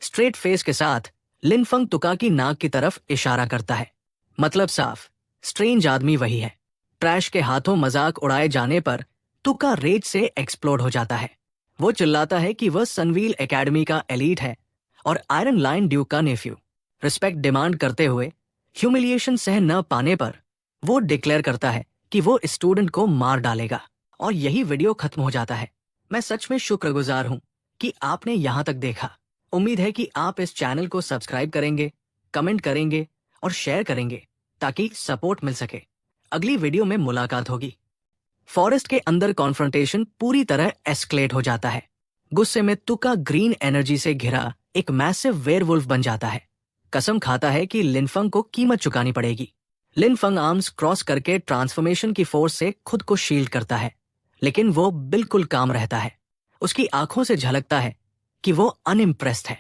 स्ट्रेट फेस के साथ लिनफंग तुका की नाक की तरफ इशारा करता है। मतलब साफ, स्ट्रेंज आदमी वही है। ट्रैश के हाथों मजाक उड़ाए जाने पर तुका रेज से एक्सप्लोड हो जाता है। वो चिल्लाता है कि वह सनवील एकेडमी का एलीट है और आयरन लाइन ड्यूक का नेफ्यू। रिस्पेक्ट डिमांड करते हुए ह्यूमिलिएशन सह न पाने पर वो डिक्लेयर करता है कि वो स्टूडेंट को मार डालेगा। और यही वीडियो खत्म हो जाता है। मैं सच में शुक्रगुजार हूँ कि आपने यहाँ तक देखा। उम्मीद है कि आप इस चैनल को सब्सक्राइब करेंगे, कमेंट करेंगे और शेयर करेंगे ताकि सपोर्ट मिल सके। अगली वीडियो में मुलाकात होगी। फॉरेस्ट के अंदर कॉन्फ्रंटेशन पूरी तरह एस्केलेट हो जाता है। गुस्से में तुका ग्रीन एनर्जी से घिरा एक मैसिव वेयरवुल्फ बन जाता है। कसम खाता है कि लिनफंग को कीमत चुकानी पड़ेगी। लिनफंग आर्म्स क्रॉस करके ट्रांसफॉर्मेशन की फोर्स से खुद को शील्ड करता है, लेकिन वो बिल्कुल काम रहता है। उसकी आंखों से झलकता है कि वो अनइम्प्रेस्ड है।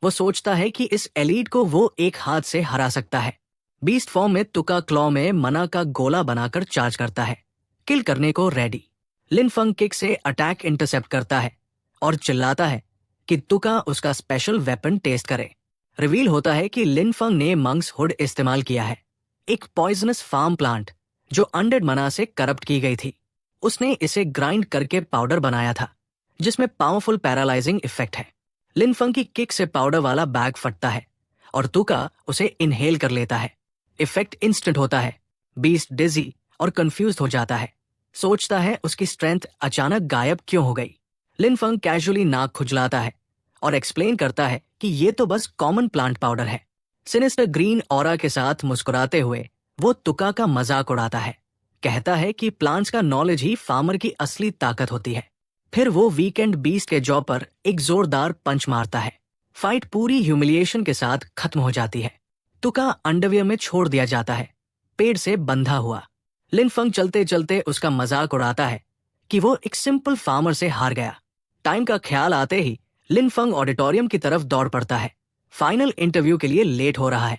वो सोचता है कि इस एलीट को वो एक हाथ से हरा सकता है। बीस्ट फॉर्म में तुका क्लॉ में मना का गोला बनाकर चार्ज करता है, किल करने को रेडी। लिनफंग किक से अटैक इंटरसेप्ट करता है और चिल्लाता है कि तुका उसका स्पेशल वेपन टेस्ट करे। रिवील होता है कि लिनफंग ने मंक्स हुड इस्तेमाल किया है, एक पॉइजनस फार्म प्लांट जो अनडेड मना से करप्ट की गई थी। उसने इसे ग्राइंड करके पाउडर बनाया था जिसमें पावरफुल पैरालाइजिंग इफेक्ट है। लिनफंग की किक से पाउडर वाला बैग फटता है और तुका उसे इनहेल कर लेता है। इफेक्ट इंस्टेंट होता है। बीस्ट डिजी और कंफ्यूज हो जाता है, सोचता है उसकी स्ट्रेंथ अचानक गायब क्यों हो गई। लिनफंग कैजुअली नाक खुजलाता है और एक्सप्लेन करता है कि ये तो बस कॉमन प्लांट पाउडर है। सिनिस्टर ग्रीन ऑरा के साथ मुस्कुराते हुए वो तुका का मजाक उड़ाता है, कहता है कि प्लांट्स का नॉलेज ही फार्मर की असली ताकत होती है। फिर वो वीकेंड बीस्ट के जॉ पर एक जोरदार पंच मारता है। फाइट पूरी ह्यूमिलिएशन के साथ खत्म हो जाती है। तुका अंडरवियर में छोड़ दिया जाता है, पेड़ से बंधा हुआ। लिनफंग चलते चलते उसका मजाक उड़ाता है कि वो एक सिंपल फार्मर से हार गया। टाइम का ख्याल आते ही लिनफंग ऑडिटोरियम की तरफ दौड़ पड़ता है। फाइनल इंटरव्यू के लिए लेट हो रहा है।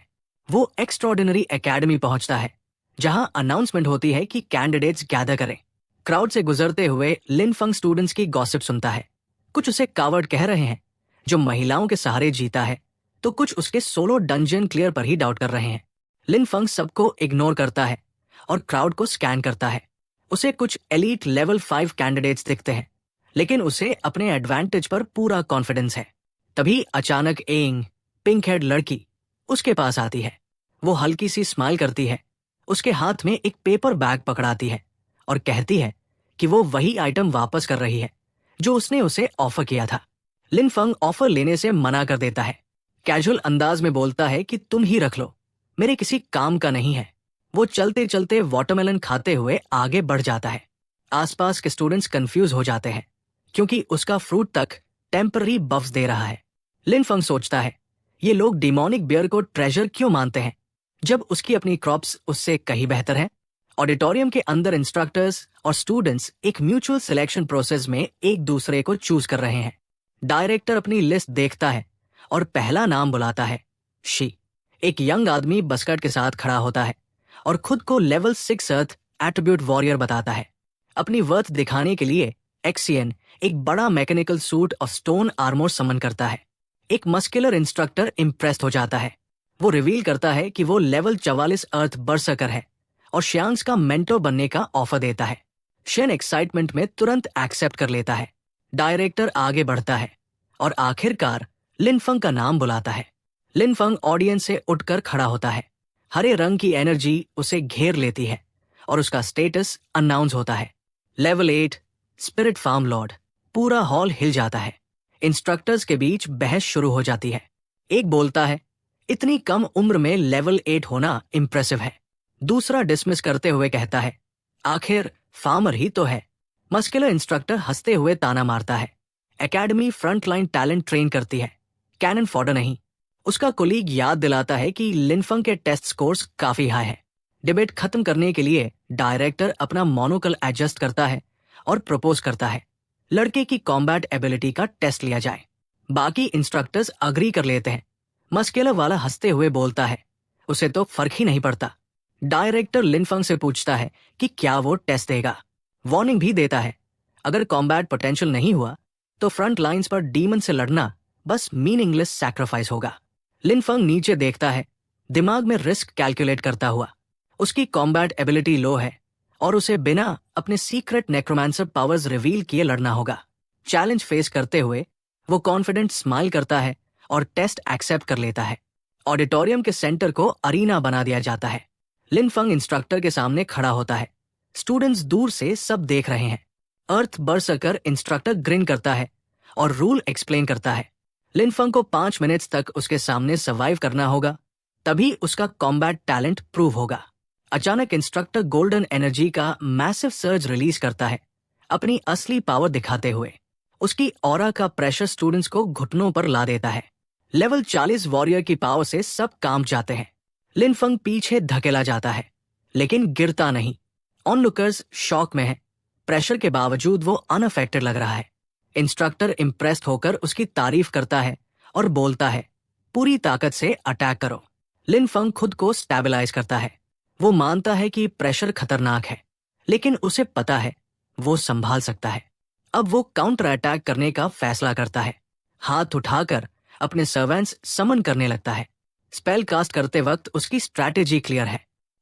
वो एक्स्ट्रॉर्डिनरी एकेडमी पहुंचता है, जहां अनाउंसमेंट होती है कि कैंडिडेट्स गैदर करें। क्राउड से गुजरते हुए लिनफंग स्टूडेंट्स की गॉसिप सुनता है। कुछ उसे कावर्ड कह रहे हैं, जो महिलाओं के सहारे जीता है, तो कुछ उसके सोलो डंजन क्लियर पर ही डाउट कर रहे हैं। लिनफंग सबको इग्नोर करता है और क्राउड को स्कैन करता है। उसे कुछ एलीट लेवल 5 कैंडिडेट्स दिखते हैं, लेकिन उसे अपने एडवांटेज पर पूरा कॉन्फिडेंस है। तभी अचानक एंग, पिंक हेड लड़की उसके पास आती है। वो हल्की सी स्माइल करती है, उसके हाथ में एक पेपर बैग पकड़ाती है और कहती है कि वो वही आइटम वापस कर रही है जो उसने उसे ऑफर किया था। लिनफंग ऑफर लेने से मना कर देता है। कैजुअल अंदाज में बोलता है कि तुम ही रख लो, मेरे किसी काम का नहीं है। वो चलते चलते वाटरमेलन खाते हुए आगे बढ़ जाता है। आसपास के स्टूडेंट्स कंफ्यूज हो जाते हैं, क्योंकि उसका फ्रूट तक टेम्पररी बफ्स दे रहा है। लिनफंग सोचता है, ये लोग डिमोनिक बियर को ट्रेजर क्यों मानते हैं, जब उसकी अपनी क्रॉप्स उससे कहीं बेहतर है। ऑडिटोरियम के अंदर इंस्ट्रक्टर्स और स्टूडेंट्स एक म्यूचुअल सिलेक्शन प्रोसेस में एक दूसरे को चूज कर रहे हैं। डायरेक्टर अपनी लिस्ट देखता है और पहला नाम बुलाता है, शी। एक यंग आदमी बस्कट के साथ खड़ा होता है और खुद को लेवल 6 अर्थ एट्रीब्यूट वॉरियर बताता है। अपनी वर्थ दिखाने के लिए एक्सियन एक बड़ा मैकेनिकल सूट और स्टोन आर्मोर समन करता है। एक मस्कुलर इंस्ट्रक्टर इम्प्रेस्ड हो जाता है। वो रिवील करता है कि वो लेवल 44 अर्थ बर्सर्कर है और श्यांक्स का मेंटर बनने का ऑफर देता है। शेन एक्साइटमेंट में तुरंत एक्सेप्ट कर लेता है। डायरेक्टर आगे बढ़ता है और आखिरकार लिनफंग का नाम बुलाता है। लिनफंग ऑडियंस से उठकर खड़ा होता है। हरे रंग की एनर्जी उसे घेर लेती है और उसका स्टेटस अनाउंस होता है, लेवल 8 स्पिरिट फार्म लॉर्ड। पूरा हॉल हिल जाता है। इंस्ट्रक्टर्स के बीच बहस शुरू हो जाती है। एक बोलता है, इतनी कम उम्र में लेवल 8 होना इम्प्रेसिव है। दूसरा डिसमिस करते हुए कहता है, आखिर फार्मर ही तो है। मस्कुलर इंस्ट्रक्टर हंसते हुए ताना मारता है। एकेडमी फ्रंटलाइन टैलेंट ट्रेन करती है, कैनन फॉडर नहीं। उसका कोलीग याद दिलाता है कि लिनफंग के टेस्ट स्कोर्स काफी हाई है। डिबेट खत्म करने के लिए डायरेक्टर अपना मोनोकल एडजस्ट करता है और प्रपोज करता है, लड़के की कॉम्बैट एबिलिटी का टेस्ट लिया जाए। बाकी इंस्ट्रक्टर्स अग्री कर लेते हैं। मस्कुलर वाला हंसते हुए बोलता है, उसे तो फर्क ही नहीं पड़ता। डायरेक्टर लिनफंग से पूछता है कि क्या वो टेस्ट देगा। वार्निंग भी देता है, अगर कॉम्बैट पोटेंशियल नहीं हुआ तो फ्रंट लाइंस पर डीमन से लड़ना बस मीनिंगलेस सैक्रिफाइस होगा। लिनफंग नीचे देखता है, दिमाग में रिस्क कैलकुलेट करता हुआ। उसकी कॉम्बैट एबिलिटी लो है और उसे बिना अपने सीक्रेट नेक्रोमांसर पावर्स रिवील किए लड़ना होगा। चैलेंज फेस करते हुए वो कॉन्फिडेंट स्माइल करता है और टेस्ट एक्सेप्ट कर लेता है। ऑडिटोरियम के सेंटर को अरीना बना दिया जाता है। लिनफंग इंस्ट्रक्टर के सामने खड़ा होता है। स्टूडेंट्स दूर से सब देख रहे हैं। अर्थ बर्सर्कर इंस्ट्रक्टर ग्रिन करता है और रूल एक्सप्लेन करता है। लिनफंग को 5 मिनट्स तक उसके सामने सर्वाइव करना होगा, तभी उसका कॉम्बैट टैलेंट प्रूव होगा। अचानक इंस्ट्रक्टर गोल्डन एनर्जी का मैसिव सर्ज रिलीज करता है, अपनी असली पावर दिखाते हुए। उसकी ऑरा का प्रेशर स्टूडेंट्स को घुटनों पर ला देता है। लेवल 40 वॉरियर की पावर से सब कांप जाते हैं। लिनफंग पीछे धकेला जाता है, लेकिन गिरता नहीं। ऑनलुकर्स शॉक में है। प्रेशर के बावजूद वो अनअफेक्टेड लग रहा है। इंस्ट्रक्टर इम्प्रेस्ड होकर उसकी तारीफ करता है और बोलता है, पूरी ताकत से अटैक करो। लिनफंग खुद को स्टेबलाइज करता है। वो मानता है कि प्रेशर खतरनाक है, लेकिन उसे पता है वो संभाल सकता है। अब वो काउंटर अटैक करने का फैसला करता है। हाथ उठाकर अपने सर्वेंट्स समन करने लगता है। स्पेल कास्ट करते वक्त उसकी स्ट्रैटेजी क्लियर है।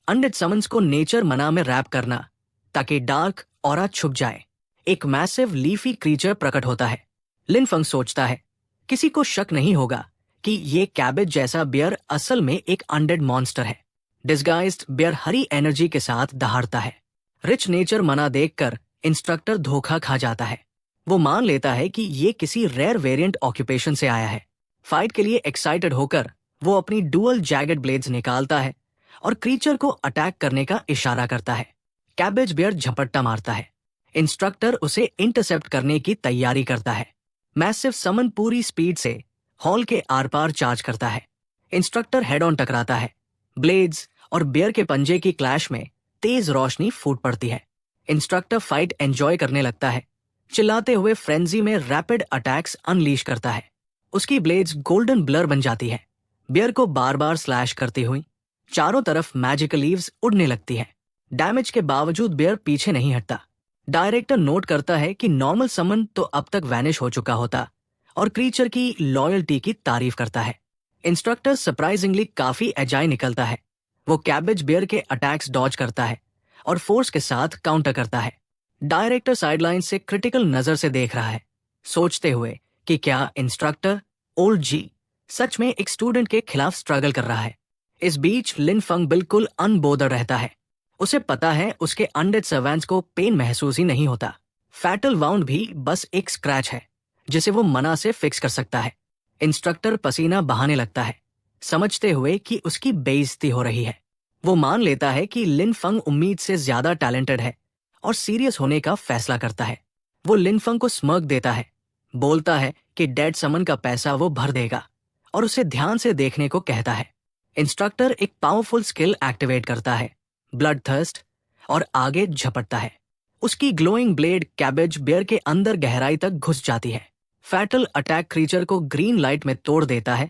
अनडेड समन्स को नेचर मना में रैप करना, ताकि डार्क ऑरा छुप जाए। एक मैसिव लीफी क्रीचर प्रकट होता है। लिनफंग सोचता है, किसी को शक नहीं होगा कि ये कैबेज जैसा बियर असल में एक अनडेड मॉन्स्टर है। डिस्गाइज्ड बियर हरी एनर्जी के साथ दहाड़ता है। रिच नेचर मना देखकर इंस्ट्रक्टर धोखा खा जाता है। वो मान लेता है कि ये किसी रेयर वेरिएंट ऑक्यूपेशन से आया है। फाइट के लिए एक्साइटेड होकर वो अपनी डुअल जैगेड ब्लेड्स निकालता है और क्रीचर को अटैक करने का इशारा करता है। कैबेज बियर झपट्टा मारता है। इंस्ट्रक्टर उसे इंटरसेप्ट करने की तैयारी करता है। मैसिव समन पूरी स्पीड से हॉल के आर पार चार्ज करता है। इंस्ट्रक्टर हेड ऑन टकराता है। ब्लेड्स और बियर के पंजे की क्लैश में तेज रोशनी फूट पड़ती है। इंस्ट्रक्टर फाइट एंजॉय करने लगता है, चिल्लाते हुए फ्रेंजी में रैपिड अटैक्स अनलीश करता है। उसकी ब्लेड्स गोल्डन ब्लर बन जाती है। बियर को बार बार स्लैश करती हुई चारों तरफ मैजिकल लीव्स उड़ने लगती है। डैमेज के बावजूद बियर पीछे नहीं हटता। डायरेक्टर नोट करता है कि नॉर्मल समन तो अब तक वैनिश हो चुका होता और क्रीचर की लॉयल्टी की तारीफ करता है। इंस्ट्रक्टर सरप्राइजिंगली काफी एजाइल निकलता है। वो कैबेज बियर के अटैक्स डॉज करता है और फोर्स के साथ काउंटर करता है। डायरेक्टर साइडलाइन से क्रिटिकल नजर से देख रहा है, सोचते हुए कि क्या इंस्ट्रक्टर ओल्ड जी सच में एक स्टूडेंट के खिलाफ स्ट्रगल कर रहा है। इस बीच लिन फंग बिल्कुल अनबोदर रहता है। उसे पता है उसके अनडेड सर्वेंट्स को पेन महसूस ही नहीं होता। फैटल वाउंड भी बस एक स्क्रैच है जिसे वो मना से फिक्स कर सकता है। इंस्ट्रक्टर पसीना बहाने लगता है, समझते हुए कि उसकी बेइज्जती हो रही है। वो मान लेता है कि लिन फंग उम्मीद से ज्यादा टैलेंटेड है और सीरियस होने का फैसला करता है। वो लिन फंग को स्मर्क देता है, बोलता है कि डेड समन का पैसा वो भर देगा और उसे ध्यान से देखने को कहता है। इंस्ट्रक्टर एक पावरफुल स्किल एक्टिवेट करता है, ब्लड थर्स्ट, और आगे झपटता है। उसकी ग्लोइंग ब्लेड कैबेज बियर के अंदर गहराई तक घुस जाती है। फैटल अटैक क्रीचर को ग्रीन लाइट में तोड़ देता है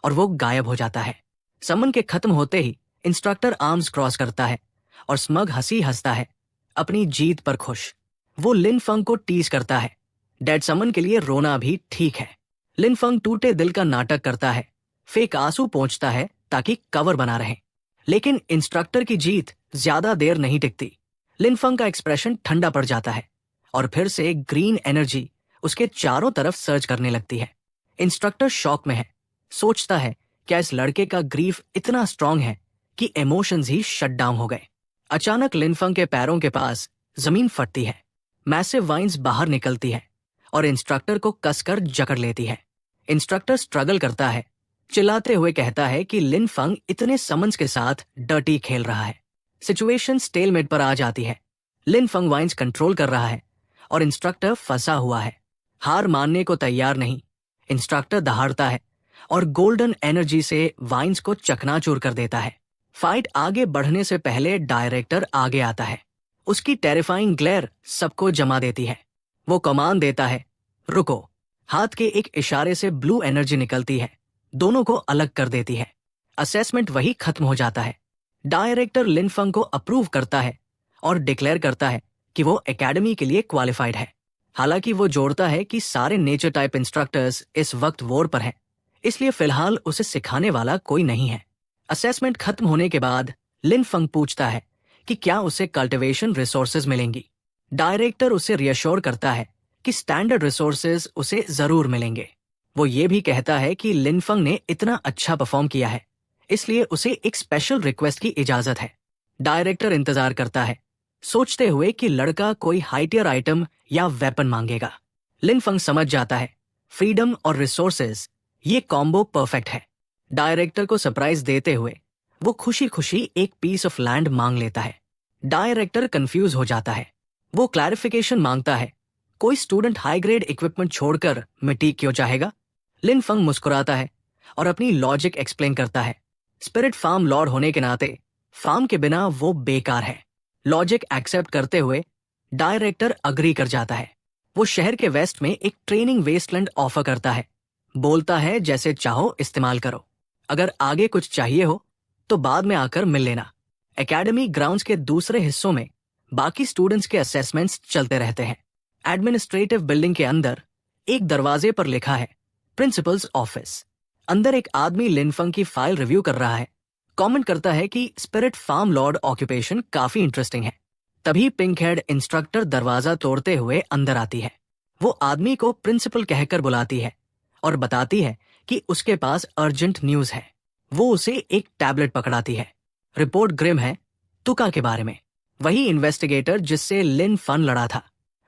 और वो गायब हो जाता है। समन के खत्म होते ही इंस्ट्रक्टर आर्म्स क्रॉस करता है और स्मग हंसी हंसता है, अपनी जीत पर खुश। वो लिन फंग को टीज करता है। डेड समन के लिए रोना भी ठीक है। लिन फंग टूटे दिल का नाटक करता है, फेक आंसू पोंछता है ताकि कवर बना रहे। लेकिन इंस्ट्रक्टर की जीत ज्यादा देर नहीं टिकती। लिन फंग का एक्सप्रेशन ठंडा पड़ जाता है और फिर से ग्रीन एनर्जी उसके चारों तरफ सर्च करने लगती है। इंस्ट्रक्टर शॉक में है, सोचता है क्या इस लड़के का ग्रीफ इतना स्ट्रांग है कि इमोशंस ही शट डाउन हो गए। अचानक लिन फंग के पैरों के पास जमीन फटती है, मैसिव वाइन्स बाहर निकलती है और इंस्ट्रक्टर को कसकर जकड़ लेती है। इंस्ट्रक्टर स्ट्रगल करता है, चिल्लाते हुए कहता है कि लिन फंग इतने समन्स के साथ डर्टी खेल रहा है। सिचुएशन स्टेलमेट पर आ जाती है। लिन फंग वाइन्स कंट्रोल कर रहा है और इंस्ट्रक्टर फंसा हुआ है, हार मानने को तैयार नहीं। इंस्ट्रक्टर दहाड़ता है और गोल्डन एनर्जी से वाइन्स को चकनाचूर कर देता है। फाइट आगे बढ़ने से पहले डायरेक्टर आगे आता है। उसकी टेरिफाइंग ग्लेयर सबको जमा देती है। वो कमांड देता है, रुको। हाथ के एक इशारे से ब्लू एनर्जी निकलती है, दोनों को अलग कर देती है। असेसमेंट वही खत्म हो जाता है। डायरेक्टर लिन फंग को अप्रूव करता है और डिक्लेयर करता है कि वो एकेडमी के लिए क्वालिफाइड है। हालांकि वो जोड़ता है कि सारे नेचर टाइप इंस्ट्रक्टर्स इस वक्त वॉर पर हैं, इसलिए फिलहाल उसे सिखाने वाला कोई नहीं है। असेसमेंट खत्म होने के बाद लिन फंग पूछता है कि क्या उसे कल्टिवेशन रिसोर्सेज मिलेंगी। डायरेक्टर उसे रियश्योर करता है कि स्टैंडर्ड रिसोर्सेज उसे जरूर मिलेंगे। वो ये भी कहता है कि लिन फंग ने इतना अच्छा परफॉर्म किया है, इसलिए उसे एक स्पेशल रिक्वेस्ट की इजाजत है। डायरेक्टर इंतजार करता है, सोचते हुए कि लड़का कोई हाइटियर आइटम या वेपन मांगेगा। लिन फंग समझ जाता है, फ्रीडम और रिसोर्सेज, ये कॉम्बो परफेक्ट है। डायरेक्टर को सरप्राइज देते हुए वो खुशी खुशी एक पीस ऑफ लैंड मांग लेता है। डायरेक्टर कंफ्यूज हो जाता है। वो क्लैरिफिकेशन मांगता है, कोई स्टूडेंट हाई ग्रेड इक्विपमेंट छोड़कर मिट्टी क्यों चाहेगा। लिन फंग मुस्कुराता है और अपनी लॉजिक एक्सप्लेन करता है। स्पिरिट फार्म लॉर्ड होने के नाते फार्म के बिना वो बेकार है। लॉजिक एक्सेप्ट करते हुए डायरेक्टर अग्री कर जाता है। वो शहर के वेस्ट में एक ट्रेनिंग वेस्टलैंड ऑफर करता है, बोलता है जैसे चाहो इस्तेमाल करो, अगर आगे कुछ चाहिए हो तो बाद में आकर मिल लेना। एकेडमी ग्राउंड्स के दूसरे हिस्सों में बाकी स्टूडेंट्स के असेसमेंट्स चलते रहते हैं। एडमिनिस्ट्रेटिव बिल्डिंग के अंदर एक दरवाजे पर लिखा है प्रिंसिपल्स ऑफिस। अंदर एक आदमी लिन फंग की फाइल रिव्यू कर रहा है, कमेंट करता है कि स्पिरिट फार्म लॉर्ड ऑक्यूपेशन काफी इंटरेस्टिंग है। तभी पिंक हेड इंस्ट्रक्टर दरवाजा तोड़ते हुए अंदर आती है। वो आदमी को प्रिंसिपल कहकर बुलाती है और बताती है कि उसके पास अर्जेंट न्यूज है। वो उसे एक टैबलेट पकड़ाती है। रिपोर्ट ग्रिम है, तुका के बारे में। वही इन्वेस्टिगेटर जिससे लिन फन लड़ा था,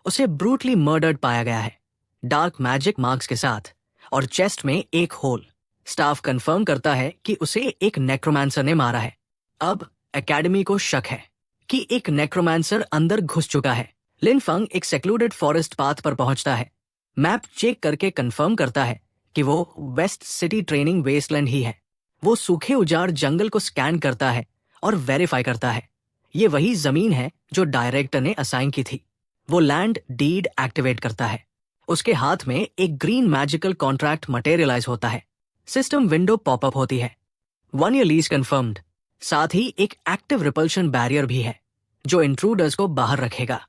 उसे ब्रूटली मर्डर्ड पाया गया है, डार्क मैजिक मार्क्स के साथ, और चेस्ट में एक होल। स्टाफ कंफर्म करता है कि उसे एक नेक्रोमांसर ने मारा है। अब एकेडमी को शक है कि एक नेक्रोमांसर अंदर घुस चुका है। लिन फंग एक सेक्लूडेड फॉरेस्ट पाथ पर पहुंचता है। मैप चेक करके कंफर्म करता है कि वो वेस्ट सिटी ट्रेनिंग वेस्टलैंड ही है। वो सूखे उजाड़ जंगल को स्कैन करता है और वेरीफाई करता है, ये वही जमीन है जो डायरेक्टर ने असाइन की थी। वो लैंड डीड एक्टिवेट करता है। उसके हाथ में एक ग्रीन मैजिकल कॉन्ट्रैक्ट मटेरियलाइज होता है। सिस्टम विंडो पॉपअप होती है। 1 ईयर लीज कंफर्म्ड। साथ ही एक एक्टिव रिपल्शन बैरियर भी है जो इंट्रूडर्स को बाहर रखेगा।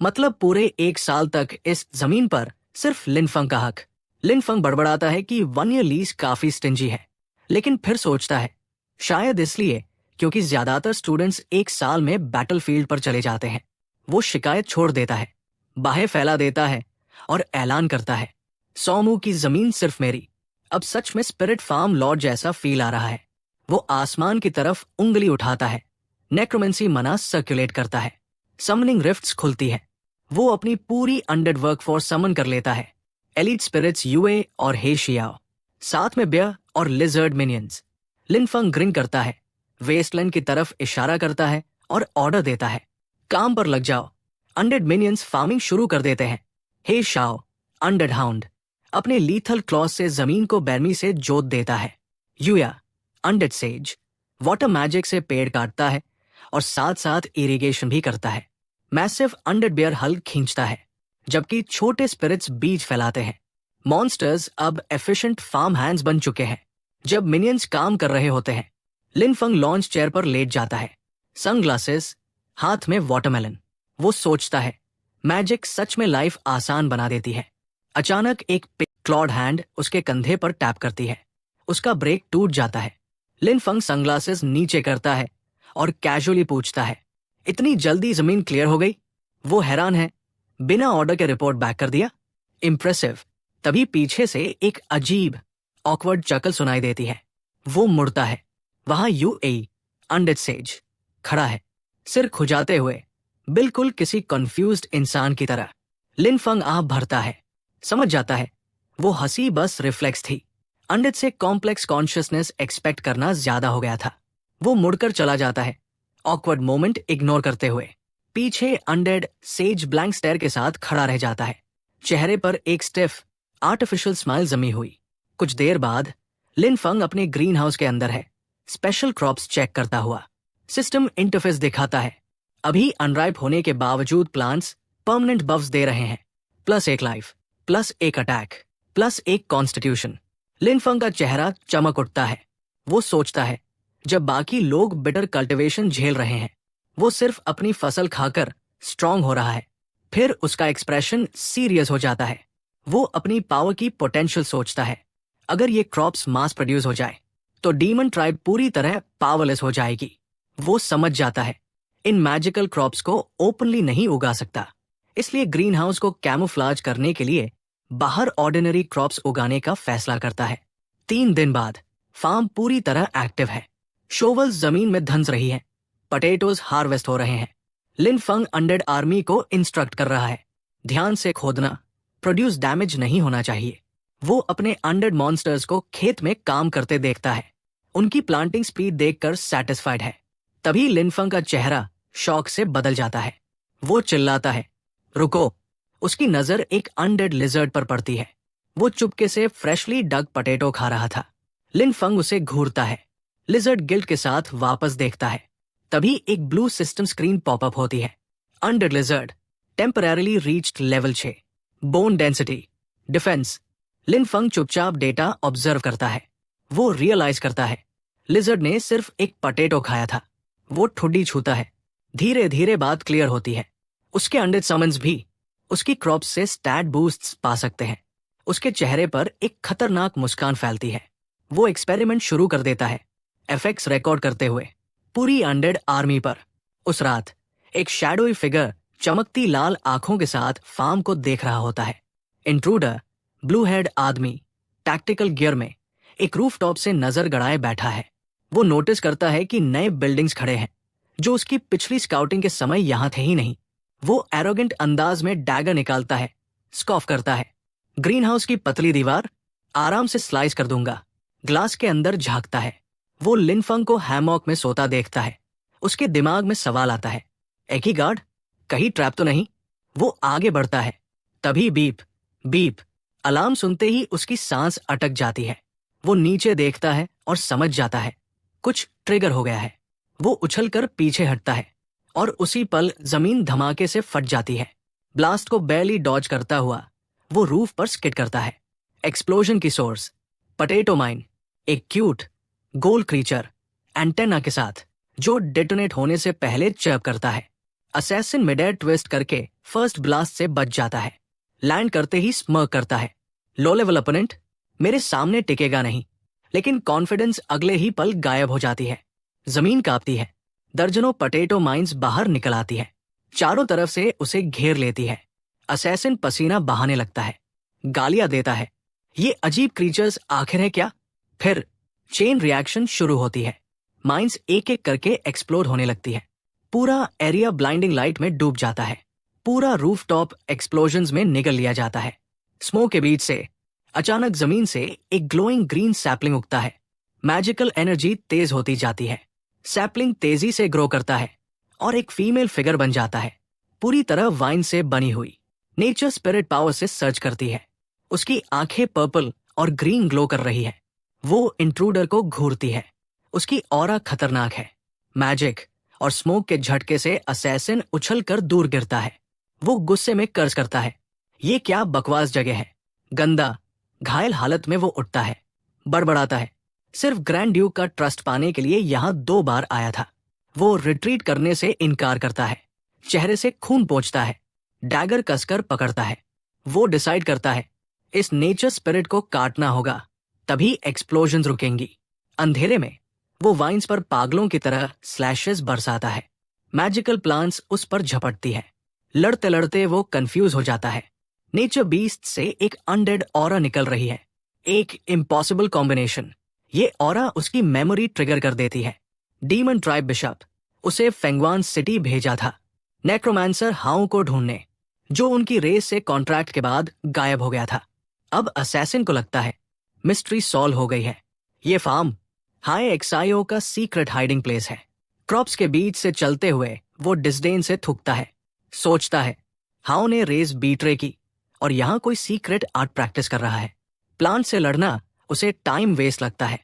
मतलब पूरे 1 साल तक इस जमीन पर सिर्फ लिनफंग का हक। लिनफंग बड़बड़ाता है कि 1 ईयर लीज काफी स्टिंजी है, लेकिन फिर सोचता है शायद इसलिए क्योंकि ज्यादातर स्टूडेंट्स 1 साल में बैटलफील्ड पर चले जाते हैं। वो शिकायत छोड़ देता है, बाहें फैला देता है और ऐलान करता है 100 मुंह की जमीन सिर्फ मेरी। अब सच में स्पिरिट फार्म लॉर्ड जैसा फील आ रहा है। वो आसमान की तरफ उंगली उठाता है। नेक्रोमेंसी मना सर्कुलेट करता है। समनिंग रिफ्ट्स खुलती है। वो अपनी पूरी अनडेड वर्कफोर्स समन कर लेता है। एलीट स्पिरिट्स यूए और हे शियाओ, साथ में बेयर और लिजर्ड मिनियंस। लिनफंग ग्रिन करता है, वेस्टलैंड की तरफ इशारा करता है और ऑर्डर देता है, काम पर लग जाओ। अनडेड मिनियंस फार्मिंग शुरू कर देते हैं। हे शाओ, अनडेड हाउंड, अपने लीथल क्लॉज से जमीन को बैरमी से जोत देता है। यूया, अनडेड सेज, वाटर मैजिक से पेड़ काटता है और साथ साथ इरिगेशन भी करता है। मैसिव अनडेड बेयर हल खींचता है, जबकि छोटे स्पिरिट्स बीज फैलाते हैं। मॉन्स्टर्स अब एफिशिएंट फार्म हैंड्स बन चुके हैं। जब मिनियंस काम कर रहे होते हैं, लिनफंग लॉन्च चेयर पर लेट जाता है, सनग्लासेस, हाथ में वाटरमेलन। वो सोचता है मैजिक सच में लाइफ आसान बना देती है। अचानक एक क्लॉड हैंड उसके कंधे पर टैप करती है। उसका ब्रेक टूट जाता है। लिनफंग सनग्लासेस नीचे करता है और कैजुअली पूछता है, इतनी जल्दी जमीन क्लियर हो गई? वो हैरान है, बिना ऑर्डर के रिपोर्ट बैक कर दिया। इम्प्रेसिव। तभी पीछे से एक अजीब ऑकवर्ड चकल सुनाई देती है। वो मुड़ता है। वहां यूए, अनडेड सेज, खड़ा है, सिर खुजाते हुए, बिल्कुल किसी कंफ्यूज्ड इंसान की तरह। लिनफंग आह भरता है, समझ जाता है वो हंसी बस रिफ्लेक्स थी। अनडेड से कॉम्प्लेक्स कॉन्शियसनेस एक्सपेक्ट करना ज्यादा हो गया था। वो मुड़कर चला जाता है, ऑकवर्ड मोमेंट इग्नोर करते हुए। पीछे अनडेड सेज ब्लैंक स्टेयर के साथ खड़ा रह जाता है, चेहरे पर एक स्टिफ आर्टिफिशियल स्माइल जमी हुई। कुछ देर बाद लिनफंग अपने ग्रीन हाउस के अंदर है, स्पेशल क्रॉप्स चेक करता हुआ। सिस्टम इंटरफेस दिखाता है, अभी अनराइप होने के बावजूद प्लांट्स परमानेंट बफ्स दे रहे हैं, +1 लाइफ, +1 अटैक, +1 कॉन्स्टिट्यूशन। लिनफंग का चेहरा चमक उठता है। वो सोचता है जब बाकी लोग बिटर कल्टिवेशन झेल रहे हैं, वो सिर्फ अपनी फसल खाकर स्ट्रांग हो रहा है। फिर उसका एक्सप्रेशन सीरियस हो जाता है। वो अपनी पावर की पोटेंशियल सोचता है। अगर ये क्रॉप्स मास प्रोड्यूस हो जाए तो डीमन ट्राइब पूरी तरह पावरलेस हो जाएगी। वो समझ जाता है इन मैजिकल क्रॉप्स को ओपनली नहीं उगा सकता, इसलिए ग्रीन हाउस को कैमोफ्लाज करने के लिए बाहर ऑर्डिनरी क्रॉप्स उगाने का फैसला करता है। 3 दिन बाद फार्म पूरी तरह एक्टिव है। शोवल्स जमीन में धंस रही है, पटेटोज हार्वेस्ट हो रहे हैं। लिनफंग अनडेड आर्मी को इंस्ट्रक्ट कर रहा है, ध्यान से खोदना, प्रोड्यूस डैमेज नहीं होना चाहिए। वो अपने अनडेड मॉन्स्टर्स को खेत में काम करते देखता है। उनकी प्लांटिंग स्पीड देखकर सैटिस्फाइड है। तभी लिनफंग का चेहरा शॉक से बदल जाता है। वो चिल्लाता है, रुको। उसकी नजर एक अनडेड लिजर्ड पर पड़ती है। वो चुपके से फ्रेशली डग पटेटो खा रहा था। लिनफंग उसे घूरता है। लिजर्ड गिल्ट के साथ वापस देखता है। तभी एक ब्लू सिस्टम स्क्रीन पॉपअप होती है। Undead lizard temporarily reached level 6, bone density, defence. Lin Feng चुपचाप डेटा ऑब्जर्व करता है। वो रियलाइज करता है लिजर्ड ने सिर्फ एक पटेटो खाया था। वो ठुड्डी छूता है। धीरे धीरे बात क्लियर होती है। उसके अनडेड समन्स भी उसकी क्रॉप्स से स्टैट बूस्ट्स पा सकते हैं। उसके चेहरे पर एक खतरनाक मुस्कान फैलती है। वो एक्सपेरिमेंट शुरू कर देता है, एफेक्ट्स रिकॉर्ड करते हुए पूरी अनडेड आर्मी पर। उस रात एक शैडोई फिगर चमकती लाल आंखों के साथ फार्म को देख रहा होता है। इंट्रूडर, ब्लू हेड आदमी, टैक्टिकल गियर में एक रूफटॉप से नजर गड़ाए बैठा है। वो नोटिस करता है कि नए बिल्डिंग्स खड़े हैं जो उसकी पिछली स्काउटिंग के समय यहां थे ही नहीं। वो एरोगेंट अंदाज में डैगर निकालता है, स्कॉफ करता है, ग्रीन हाउस की पतली दीवार आराम से स्लाइस कर दूंगा। ग्लास के अंदर झांकता है। वो लिनफंग को हैमॉक में सोता देखता है। उसके दिमाग में सवाल आता है, एक ही गार्ड, कहीं ट्रैप तो नहीं? वो आगे बढ़ता है। तभी बीप बीप अलार्म सुनते ही उसकी सांस अटक जाती है। वो नीचे देखता है और समझ जाता है कुछ ट्रिगर हो गया है। वो उछलकर पीछे हटता है और उसी पल जमीन धमाके से फट जाती है। ब्लास्ट को बैरली डॉज करता हुआ वो रूफ पर स्किड करता है। एक्सप्लोजन की सोर्स पोटैटो माइन, एक क्यूट गोल क्रीचर एंटेना के साथ जो डेटोनेट होने से पहले चर्प करता है। असैसिन मिड एयर ट्विस्ट करके फर्स्ट ब्लास्ट से बच जाता है। लैंड करते ही स्मर्क करता है। लो लेवल अपोनेंट मेरे सामने टिकेगा नहीं, लेकिन कॉन्फिडेंस अगले ही पल गायब हो जाती है। जमीन कांपती है। दर्जनों पोटैटो माइंस बाहर निकल आती है, चारों तरफ से उसे घेर लेती है। असैसिन पसीना बहाने लगता है, गालियां देता है। ये अजीब क्रीचर्स आखिर है क्या? फिर चेन रिएक्शन शुरू होती है। माइंस एक एक करके एक्सप्लोड होने लगती है। पूरा एरिया ब्लाइंडिंग लाइट में डूब जाता है। पूरा रूफटॉप एक्सप्लोजन्स में निगल लिया जाता है। स्मोक के बीच से अचानक जमीन से एक ग्लोइंग ग्रीन सैपलिंग उगता है। मैजिकल एनर्जी तेज होती जाती है। सैपलिंग तेजी से ग्रो करता है और एक फीमेल फिगर बन जाता है, पूरी तरह वाइन से बनी हुई। नेचर स्पिरिट पावर से सर्च करती है। उसकी आंखें पर्पल और ग्रीन ग्लो कर रही है। वो इंट्रूडर को घूरती है। उसकी ऑरा खतरनाक है। मैजिक और स्मोक के झटके से असैसिन उछल कर दूर गिरता है। वो गुस्से में कर्ज करता है। ये क्या बकवास जगह है, गंदा। घायल हालत में वो उठता है, बड़बड़ाता है। सिर्फ ग्रैंड ड्यूक का ट्रस्ट पाने के लिए यहां 2 बार आया था। वो रिट्रीट करने से इनकार करता है। चेहरे से खून पोंछता है, डैगर कसकर पकड़ता है। वो डिसाइड करता है इस नेचर स्पिरिट को काटना होगा, तभी एक्सप्लोजन्स रुकेंगी। अंधेरे में वो वाइन्स पर पागलों की तरह स्लैशेस बरसाता है। मैजिकल प्लांट्स उस पर झपटती है। लड़ते लड़ते वो कंफ्यूज हो जाता है। नेचर बीस्ट से एक अनडेड ऑरा निकल रही है, एक इम्पॉसिबल कॉम्बिनेशन। ये ऑरा उसकी मेमोरी ट्रिगर कर देती है। डीमन ट्राइब बिशप उसे फेंगवान सिटी भेजा था, नेक्रोमांसर हाउ को ढूंढने, जो उनकी रेस से कॉन्ट्रैक्ट के बाद गायब हो गया था। अब असैसिन को लगता है मिस्ट्री सॉल्व हो गई है। ये फार्म हाई एक्साइओ का सीक्रेट हाइडिंग प्लेस है। क्रॉप्स के बीच से चलते हुए वो डिस्डेन से थूकता है। सोचता है हाउ ने रेस बीट्रे की और यहाँ कोई सीक्रेट आर्ट प्रैक्टिस कर रहा है। प्लांट से लड़ना उसे टाइम वेस्ट लगता है।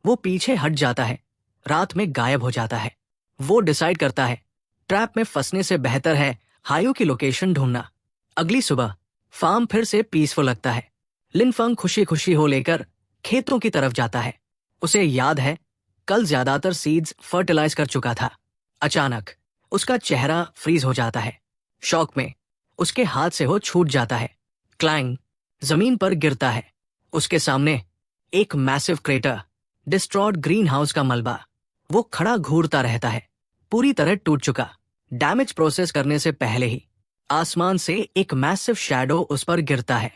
वो पीछे हट जाता है, रात में गायब हो जाता है। वो डिसाइड करता है ट्रैप में फंसने से बेहतर है हायो की लोकेशन ढूंढना। अगली सुबह फार्म फिर से पीसफुल लगता है। लिनफंग खुशी खुशी हो लेकर खेतों की तरफ जाता है। उसे याद है कल ज्यादातर सीड्स फर्टिलाइज कर चुका था। अचानक उसका चेहरा फ्रीज हो जाता है। शॉक में उसके हाथ से वो छूट जाता है। क्लैंग जमीन पर गिरता है। उसके सामने एक massive crater, destroyed green house का मलबा। वो खड़ा घूरता रहता है, पूरी तरह टूट चुका। डैमेज प्रोसेस करने से पहले ही आसमान से एक मैसिव शैडो उस पर गिरता है।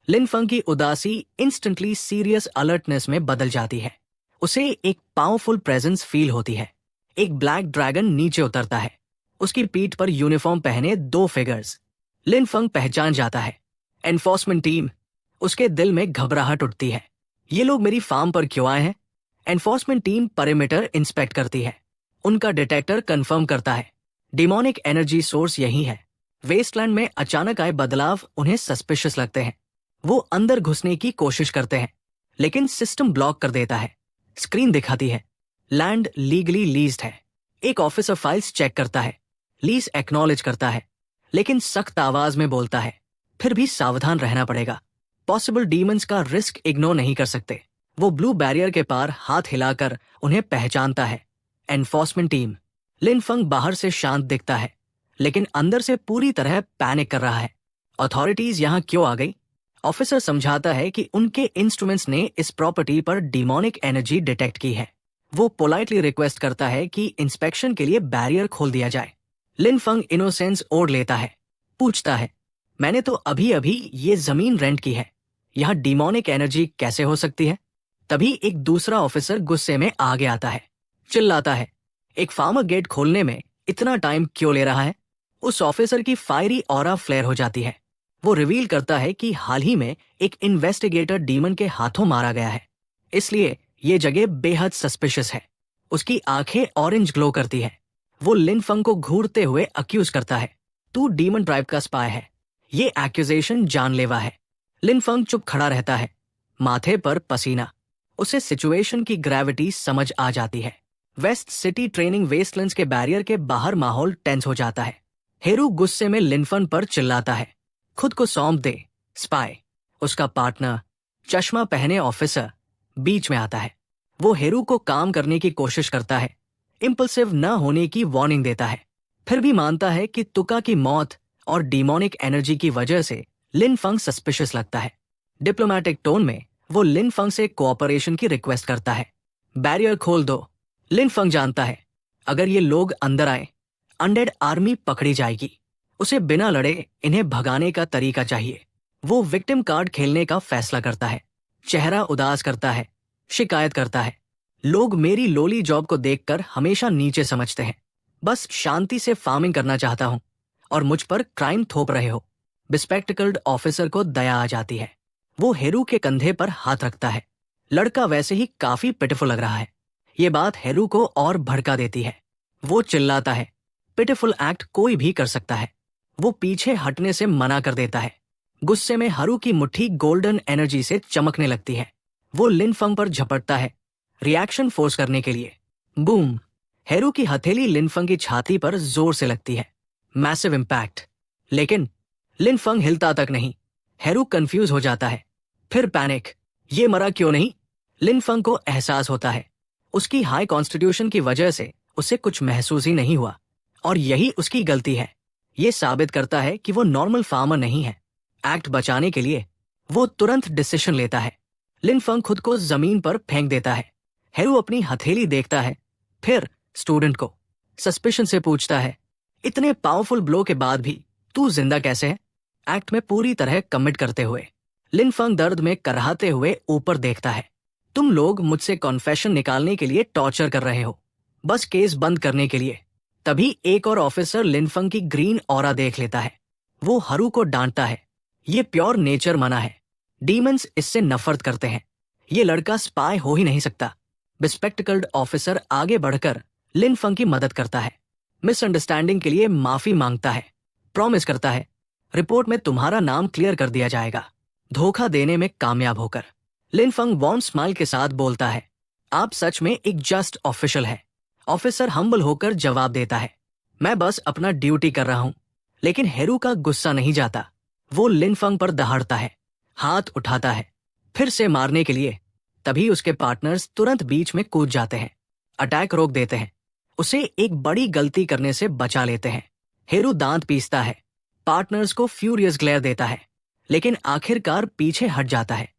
लिनफंग की उदासी इंस्टेंटली सीरियस अलर्टनेस में बदल जाती है। उसे एक पावरफुल प्रेजेंस फील होती है। एक ब्लैक ड्रैगन नीचे उतरता है। उसकी पीठ पर यूनिफॉर्म पहने 2 फिगर्स। लिनफंग पहचान जाता है एनफोर्समेंट टीम। उसके दिल में घबराहट उठती है। ये लोग मेरी फार्म पर क्यों आए हैं? एनफोर्समेंट टीम पेरिमीटर इंस्पेक्ट करती है। उनका डिटेक्टर कंफर्म करता है डिमोनिक एनर्जी सोर्स यही है। वेस्टलैंड में अचानक आए बदलाव उन्हें सस्पिशियस लगते हैं। वो अंदर घुसने की कोशिश करते हैं, लेकिन सिस्टम ब्लॉक कर देता है। स्क्रीन दिखाती है लैंड लीगली लीज्ड है। एक ऑफिसर फाइल्स चेक करता है, लीज एक्नॉलेज करता है, लेकिन सख्त आवाज में बोलता है फिर भी सावधान रहना पड़ेगा। पॉसिबल डीमंस का रिस्क इग्नोर नहीं कर सकते। वो ब्लू बैरियर के पार हाथ हिलाकर उन्हें पहचानता है। Enforcement team. लिनफंग बाहर से शांत दिखता है, लेकिन अंदर से पूरी तरह पैनिक कर रहा है। अथॉरिटीज यहाँ क्यों आ गई? ऑफिसर समझाता है कि उनके इंस्ट्रूमेंट्स ने इस प्रॉपर्टी पर डिमोनिक एनर्जी डिटेक्ट की है। वो पोलाइटली रिक्वेस्ट करता है कि इंस्पेक्शन के लिए बैरियर खोल दिया जाए। लिनफंग इनोसेंस ओढ़ लेता है, पूछता है मैंने तो अभी अभी ये जमीन रेंट की है, यहाँ डिमोनिक एनर्जी कैसे हो सकती है? तभी एक दूसरा ऑफिसर गुस्से में आगे आता है, चिल्लाता है एक फार्मर गेट खोलने में इतना टाइम क्यों ले रहा है? उस ऑफिसर की फायरी ऑरा फ्लेयर हो जाती है। वो रिवील करता है कि हाल ही में एक इन्वेस्टिगेटर डीमन के हाथों मारा गया है, इसलिए ये जगह बेहद सस्पिशियस है। उसकी आंखें ऑरेंज ग्लो करती है। वो लिनफंग को घूरते हुए अक्यूज करता है तू डीमन ट्राइब का स्पाई है। ये एक्यूजेशन जानलेवा है। लिनफंग चुप खड़ा रहता है, माथे पर पसीना। उसे सिचुएशन की ग्रेविटी समझ आ जाती है। वेस्ट सिटी ट्रेनिंग वेस्टलैंड्स के बैरियर के बाहर माहौल टेंस हो जाता है। हेरू गुस्से में लिनफन पर चिल्लाता है, खुद को सौंप दे स्पाई। उसका पार्टनर, चश्मा पहने ऑफिसर, बीच में आता है। वो हेरू को काम करने की कोशिश करता है, इंपल्सिव न होने की वार्निंग देता है, फिर भी मानता है कि तुका की मौत और डिमोनिक एनर्जी की वजह से लिनफंग सस्पिशियस लगता है। डिप्लोमेटिक टोन में वो लिनफंग से कोऑपरेशन की रिक्वेस्ट करता है। बैरियर खोल दो। लिनफंग जानता है अगर ये लोग अंदर आए, अनडेड आर्मी पकड़ी जाएगी। उसे बिना लड़े इन्हें भगाने का तरीका चाहिए। वो विक्टिम कार्ड खेलने का फैसला करता है, चेहरा उदास करता है, शिकायत करता है, लोग मेरी लोली जॉब को देखकर हमेशा नीचे समझते हैं। बस शांति से फार्मिंग करना चाहता हूं और मुझ पर क्राइम थोप रहे हो। बिस्पेक्टिकल्ड ऑफिसर को दया आ जाती है। वो हेरू के कंधे पर हाथ रखता है। लड़का वैसे ही काफी पिटिफुल लग रहा है। ये बात हेरू को और भड़का देती है। वो चिल्लाता है, पिटिफुल एक्ट कोई भी कर सकता है। वो पीछे हटने से मना कर देता है। गुस्से में हेरू की मुट्ठी गोल्डन एनर्जी से चमकने लगती है। वो लिनफंग पर झपटता है, रिएक्शन फोर्स करने के लिए। बूम! हेरू की हथेली लिनफंग की छाती पर जोर से लगती है। Massive impact. लेकिन लिनफंग हिलता तक नहीं। हेरू कंफ्यूज हो जाता है, फिर पैनिक। ये मरा क्यों नहीं? लिनफंग को एहसास होता है उसकी हाई कॉन्स्टिट्यूशन की वजह से उसे कुछ महसूस ही नहीं हुआ, और यही उसकी गलती है। ये साबित करता है कि वो नॉर्मल फार्मर नहीं है। एक्ट बचाने के लिए वो तुरंत डिसीजन लेता है। लिनफंग खुद को जमीन पर फेंक देता है। हेरू अपनी हथेली देखता है, फिर स्टूडेंट को सस्पिशन से पूछता है, इतने पावरफुल ब्लो के बाद भी तू जिंदा कैसे है? एक्ट में पूरी तरह कमिट करते हुए लिनफंग दर्द में कराहते हुए ऊपर देखता है। तुम लोग मुझसे कॉन्फेशन निकालने के लिए टॉर्चर कर रहे हो, बस केस बंद करने के लिए। तभी एक और ऑफिसर लिनफंग की ग्रीन ऑरा देख लेता है। वो हेरू को डांटता है, ये प्योर नेचर मना है। डीमंस इससे नफरत करते हैं। ये लड़का स्पाई हो ही नहीं सकता। बिस्पेक्टिकल्ड ऑफिसर आगे बढ़कर लिनफंग की मदद करता है। मिसअंडरस्टैंडिंग के लिए माफी मांगता है, प्रॉमिस करता है रिपोर्ट में तुम्हारा नाम क्लियर कर दिया जाएगा। धोखा देने में कामयाब होकर लिनफंग वार्म स्माइल के साथ बोलता है, आप सच में एक जस्ट ऑफिशियल है। ऑफिसर हम्बल होकर जवाब देता है, मैं बस अपना ड्यूटी कर रहा हूं। लेकिन हेरू का गुस्सा नहीं जाता। वो लिनफंग पर दहाड़ता है, हाथ उठाता है, फिर से मारने के लिए। तभी उसके पार्टनर्स तुरंत बीच में कूद जाते हैं, अटैक रोक देते हैं, उसे एक बड़ी गलती करने से बचा लेते हैं। हेरू दांत पीसता है, पार्टनर्स को फ्यूरियस ग्लेयर देता है, लेकिन आखिरकार पीछे हट जाता है।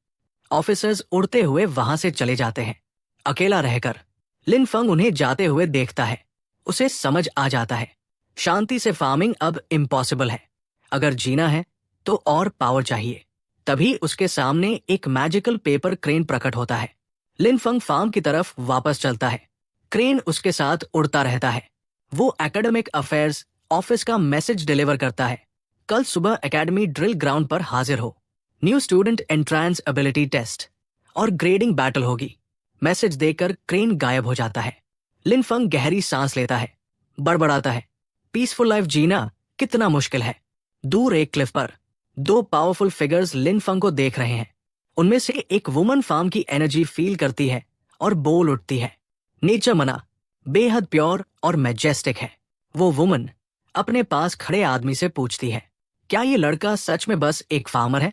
ऑफिसर्स उड़ते हुए वहां से चले जाते हैं। अकेला रहकर लिनफंग उन्हें जाते हुए देखता है। उसे समझ आ जाता है शांति से फार्मिंग अब इम्पॉसिबल है। अगर जीना है तो और पावर चाहिए। तभी उसके सामने एक मैजिकल पेपर क्रेन प्रकट होता है। लिनफंग फार्म की तरफ वापस चलता है। क्रेन उसके साथ उड़ता रहता है। वो एकेडमिक अफेयर्स ऑफिस का मैसेज डिलीवर करता है, कल सुबह एकेडमी ड्रिल ग्राउंड पर हाजिर हो। New student entrance ability test और ग्रेडिंग बैटल होगी। मैसेज देकर क्रेन गायब हो जाता है। लिनफंग गहरी सांस लेता है, बड़बड़ाता है, पीसफुल लाइफ जीना कितना मुश्किल है। दूर एक क्लिफ पर दो पावरफुल फिगर्स लिनफंग को देख रहे हैं। उनमें से एक वुमन फार्म की एनर्जी फील करती है और बोल उठती है, नेचर मना बेहद प्योर और मैजेस्टिक है। वो वुमन अपने पास खड़े आदमी से पूछती है, क्या ये लड़का सच में बस एक फार्मर है?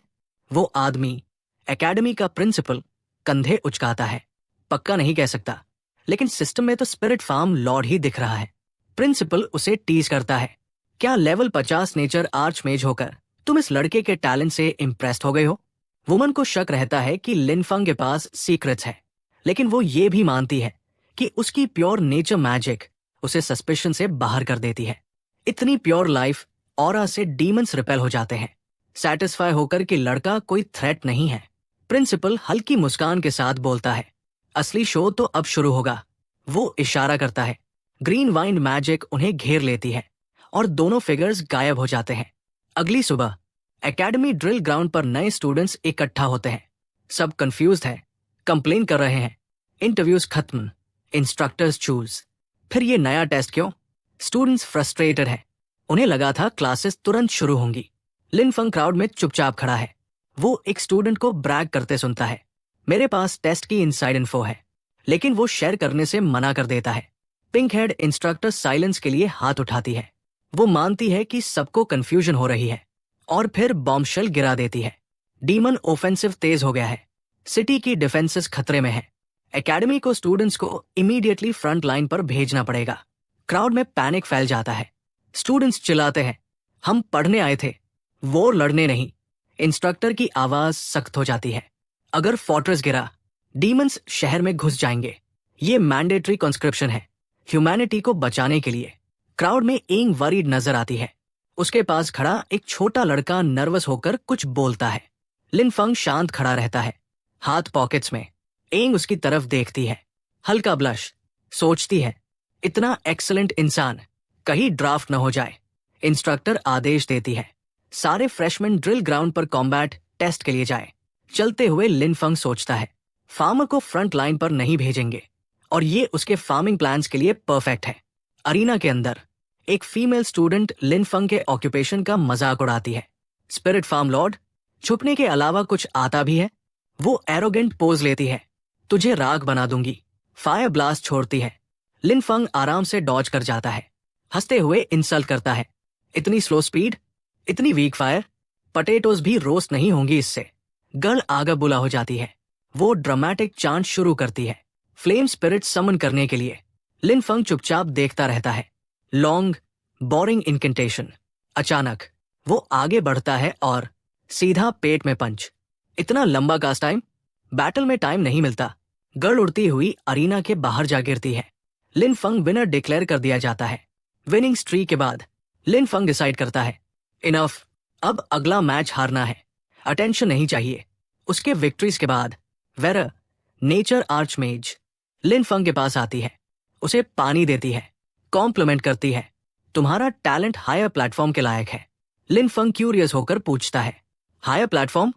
वो आदमी, एकेडमी का प्रिंसिपल, कंधे उचकाता है, पक्का नहीं कह सकता, लेकिन सिस्टम में तो स्पिरिट फार्म लॉर्ड ही दिख रहा है। प्रिंसिपल उसे टीज करता है, क्या लेवल 50 नेचर आर्चमेज होकर तुम इस लड़के के टैलेंट से इम्प्रेस्ड हो गए हो? वुमन को शक रहता है कि लिनफंग के पास सीक्रेट्स है, लेकिन वो ये भी मानती है कि उसकी प्योर नेचर मैजिक उसे सस्पिशन से बाहर कर देती है। इतनी प्योर लाइफ ऑरा से डीमंस रिपेल हो जाते हैं, सैटिस्फाई होकर कि लड़का कोई थ्रेट नहीं है। प्रिंसिपल हल्की मुस्कान के साथ बोलता है, असली शो तो अब शुरू होगा। वो इशारा करता है, ग्रीन वाइंड मैजिक उन्हें घेर लेती है और दोनों फिगर्स गायब हो जाते हैं। अगली सुबह एकेडमी ड्रिल ग्राउंड पर नए स्टूडेंट्स इकट्ठा होते हैं। सब कंफ्यूज्ड हैं, कंप्लेन कर रहे हैं। इंटरव्यूज खत्म, इंस्ट्रक्टर्स चूज। फिर ये नया टेस्ट क्यों? स्टूडेंट्स फ्रस्ट्रेटेड हैं। उन्हें लगा था क्लासेस तुरंत शुरू होंगी। लिनफंग क्राउड में चुपचाप खड़ा है। वो एक स्टूडेंट को ब्रैग करते सुनता है, मेरे पास टेस्ट की इनसाइड इन्फो है, लेकिन वो शेयर करने से मना कर देता है। पिंक हेड इंस्ट्रक्टर साइलेंस के लिए हाथ उठाती है। वो मानती है कि सबको कंफ्यूजन हो रही है और फिर बॉम्बशेल गिरा देती है। डीमन ऑफेंसिव तेज हो गया है। सिटी की डिफेंसेस खतरे में है। एकेडमी को स्टूडेंट्स को इमीडिएटली फ्रंट लाइन पर भेजना पड़ेगा। क्राउड में पैनिक फैल जाता है। स्टूडेंट्स चिल्लाते हैं, हम पढ़ने आए थे, वॉर लड़ने नहीं। इंस्ट्रक्टर की आवाज सख्त हो जाती है, अगर फोर्ट्रेस गिरा, डीमंस शहर में घुस जाएंगे। ये मैंडेटरी कॉन्स्क्रिप्शन है, ह्यूमैनिटी को बचाने के लिए। क्राउड में एंग वरीड नजर आती है। उसके पास खड़ा एक छोटा लड़का नर्वस होकर कुछ बोलता है। लिन फंग शांत खड़ा रहता है, हाथ पॉकेट्स में। एंग उसकी तरफ देखती है, हल्का ब्लश। सोचती है, इतना एक्सीलेंट इंसान, कहीं ड्राफ्ट न हो जाए। इंस्ट्रक्टर आदेश देती है, सारे फ्रेशमैन ड्रिल ग्राउंड पर कॉम्बैट टेस्ट के लिए जाए। चलते हुए लिन फंग सोचता है, फार्मर को फ्रंट लाइन पर नहीं भेजेंगे और ये उसके फार्मिंग प्लान्स के लिए परफेक्ट है। अरीना के अंदर एक फीमेल स्टूडेंट लिन फंग के ऑक्यूपेशन का मजाक उड़ाती है। स्पिरिट फार्म लॉर्ड, छुपने के अलावा कुछ आता भी है? वो एरोगेंट पोज लेती है, तुझे राख बना दूंगी। फायर ब्लास्ट छोड़ती है। लिन फंग आराम से डॉज कर जाता है, हंसते हुए इंसल्ट करता है, इतनी स्लो स्पीड, इतनी वीक फायर, पटेटोज भी रोस्ट नहीं होंगी इससे। गर्ल आगा बुला हो जाती है। वो ड्रामेटिक चांट शुरू करती है, फ्लेम स्पिरिट समन करने के लिए। लिन फंग चुपचाप देखता रहता है। Long boring incantation. अचानक वो आगे बढ़ता है और सीधा पेट में पंच। इतना लंबा कास्ट टाइम, बैटल में टाइम नहीं मिलता। गर्ल उड़ती हुई अरीना के बाहर जा गिरती है। लिन फंग विनर डिक्लेयर कर दिया जाता है। विनिंग स्ट्रीक के बाद लिन फंग डिसाइड करता है, इनफ, अब अगला मैच हारना है, अटेंशन नहीं चाहिए। उसके विक्ट्रीज के बाद वेरा, नेचर आर्चमेज, लिन फंग के पास आती है, उसे पानी देती है, कॉम्प्लीमेंट करती है, तुम्हारा टैलेंट हायर प्लेटफॉर्म के लायक है। लिन फंग क्यूरियस होकर पूछता है, हायर प्लेटफॉर्म?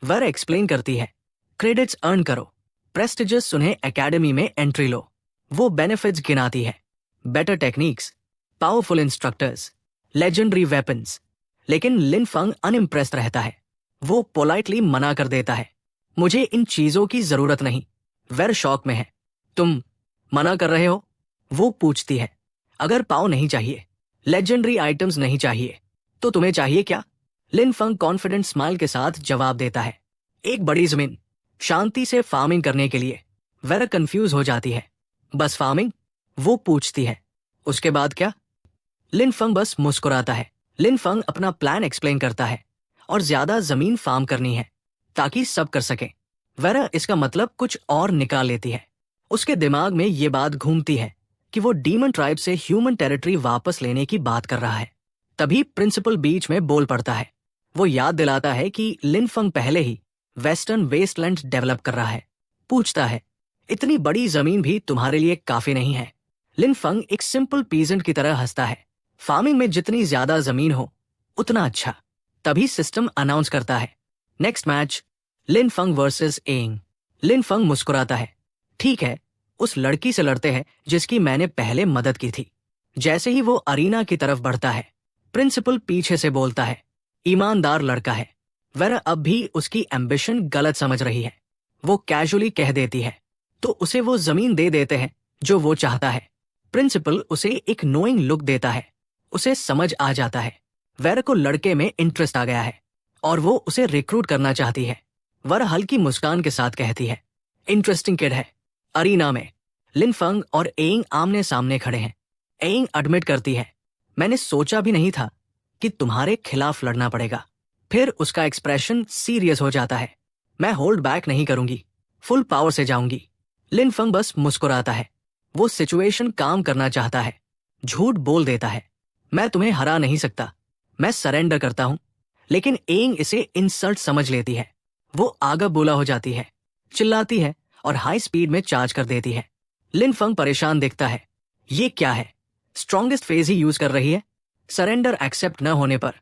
वेरा एक्सप्लेन करती है, क्रेडिट्स अर्न करो, प्रेस्टिजियस उन्हें एकेडमी में एंट्री लो। वो बेनिफिट्स गिनाती है, better techniques, powerful instructors, legendary weapons. लेकिन लिन फंग अनइम्प्रेस्ड रहता है। वो पोलाइटली मना कर देता है, मुझे इन चीजों की जरूरत नहीं। वेर शॉक में है, तुम मना कर रहे हो? वो पूछती है, अगर पाव नहीं चाहिए, लेजेंडरी आइटम्स नहीं चाहिए, तो तुम्हें चाहिए क्या? लिन फंग कॉन्फिडेंट स्माइल के साथ जवाब देता है, एक बड़ी जमीन, शांति से फार्मिंग करने के लिए। वेरा कंफ्यूज हो जाती है, बस फार्मिंग? वो पूछती है, उसके बाद क्या? लिन फंग बस मुस्कुराता है। लिन फंग अपना प्लान एक्सप्लेन करता है, और ज्यादा जमीन फार्म करनी है ताकि सब कर सके। वेरा इसका मतलब कुछ और निकाल लेती है। उसके दिमाग में ये बात घूमती है कि वो डीमन ट्राइब से ह्यूमन टेरिटरी वापस लेने की बात कर रहा है। तभी प्रिंसिपल बीच में बोल पड़ता है। वो याद दिलाता है कि लिन फंग पहले ही वेस्टर्न वेस्टलैंड डेवलप कर रहा है। पूछता है, इतनी बड़ी जमीन भी तुम्हारे लिए काफी नहीं है? लिन फंग एक सिंपल पीजेंट की तरह हंसता है, फार्मिंग में जितनी ज्यादा जमीन हो उतना अच्छा। तभी सिस्टम अनाउंस करता है, नेक्स्ट मैच लिन फंग वर्सेस एंग। लिन फंग मुस्कुराता है, ठीक है, उस लड़की से लड़ते हैं जिसकी मैंने पहले मदद की थी। जैसे ही वो अरीना की तरफ बढ़ता है, प्रिंसिपल पीछे से बोलता है, ईमानदार लड़का है। वेरा अब भी उसकी एम्बिशन गलत समझ रही है। वो कैजुअली कह देती है, तो उसे वो जमीन दे देते हैं जो वो चाहता है। प्रिंसिपल उसे एक नोइंग लुक देता है। उसे समझ आ जाता है वेरा को लड़के में इंटरेस्ट आ गया है और वो उसे रिक्रूट करना चाहती है। वेरा हल्की मुस्कान के साथ कहती है, इंटरेस्टिंग किड है। अरीना में लिन फंग और एंग आमने सामने खड़े हैं। एंग एडमिट करती है, मैंने सोचा भी नहीं था कि तुम्हारे खिलाफ लड़ना पड़ेगा। फिर उसका एक्सप्रेशन सीरियस हो जाता है, मैं होल्ड बैक नहीं करूंगी, फुल पावर से जाऊंगी। लिन फंग बस मुस्कुराता है। वो सिचुएशन काम करना चाहता है, झूठ बोल देता है, मैं तुम्हें हरा नहीं सकता, मैं सरेंडर करता हूं। लेकिन एंग इसे इंसल्ट समझ लेती है। वो आगा बोला हो जाती है, चिल्लाती है और हाई स्पीड में चार्ज कर देती है। लिन फंग परेशान दिखता है, ये क्या है, स्ट्रॉन्गेस्ट फेज ही यूज कर रही है। सरेंडर एक्सेप्ट न होने पर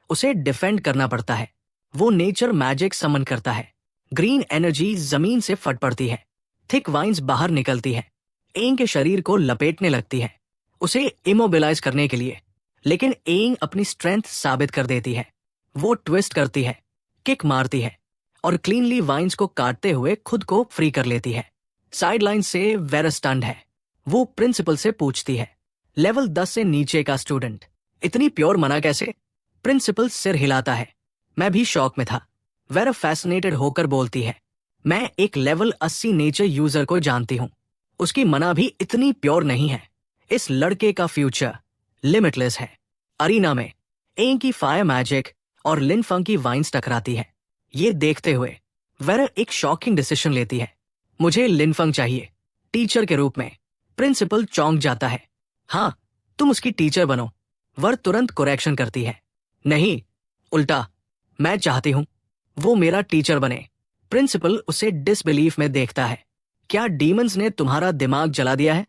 उसे डिफेंड करना पड़ता है। वो नेचर मैजिक समन करता है। ग्रीन एनर्जी जमीन से फट पड़ती है, थिक वाइन्स बाहर निकलती है, एंग के शरीर को लपेटने लगती है, उसे इमोबिलाइज करने के लिए। लेकिन एंग अपनी स्ट्रेंथ साबित कर देती है। वो ट्विस्ट करती है, किक मारती है और क्लीनली वाइन्स को काटते हुए खुद को फ्री कर लेती है। साइडलाइन से वेरा स्टन्ड है। वो प्रिंसिपल से पूछती है, लेवल 10 से नीचे का स्टूडेंट इतनी प्योर मना कैसे? प्रिंसिपल सिर हिलाता है। मैं भी शॉक में था। वेरा फैसिनेटेड होकर बोलती है, मैं एक लेवल 80 नेचर यूजर को जानती हूँ। उसकी मना भी इतनी प्योर नहीं है। इस लड़के का फ्यूचर लिमिटलेस है। अरीना में ए की फायर मैजिक और लिन फंग की वाइन्स टकराती है। ये देखते हुए वेरा एक शॉकिंग डिसीजन लेती है। मुझे लिन फंग चाहिए, टीचर के रूप में। प्रिंसिपल चौंक जाता है। हाँ, तुम उसकी टीचर बनो। वर तुरंत करेक्शन करती है। नहीं, उल्टा, मैं चाहती हूं वो मेरा टीचर बने। प्रिंसिपल उसे डिसबिलीफ में देखता है। क्या डीमंस ने तुम्हारा दिमाग जला दिया है?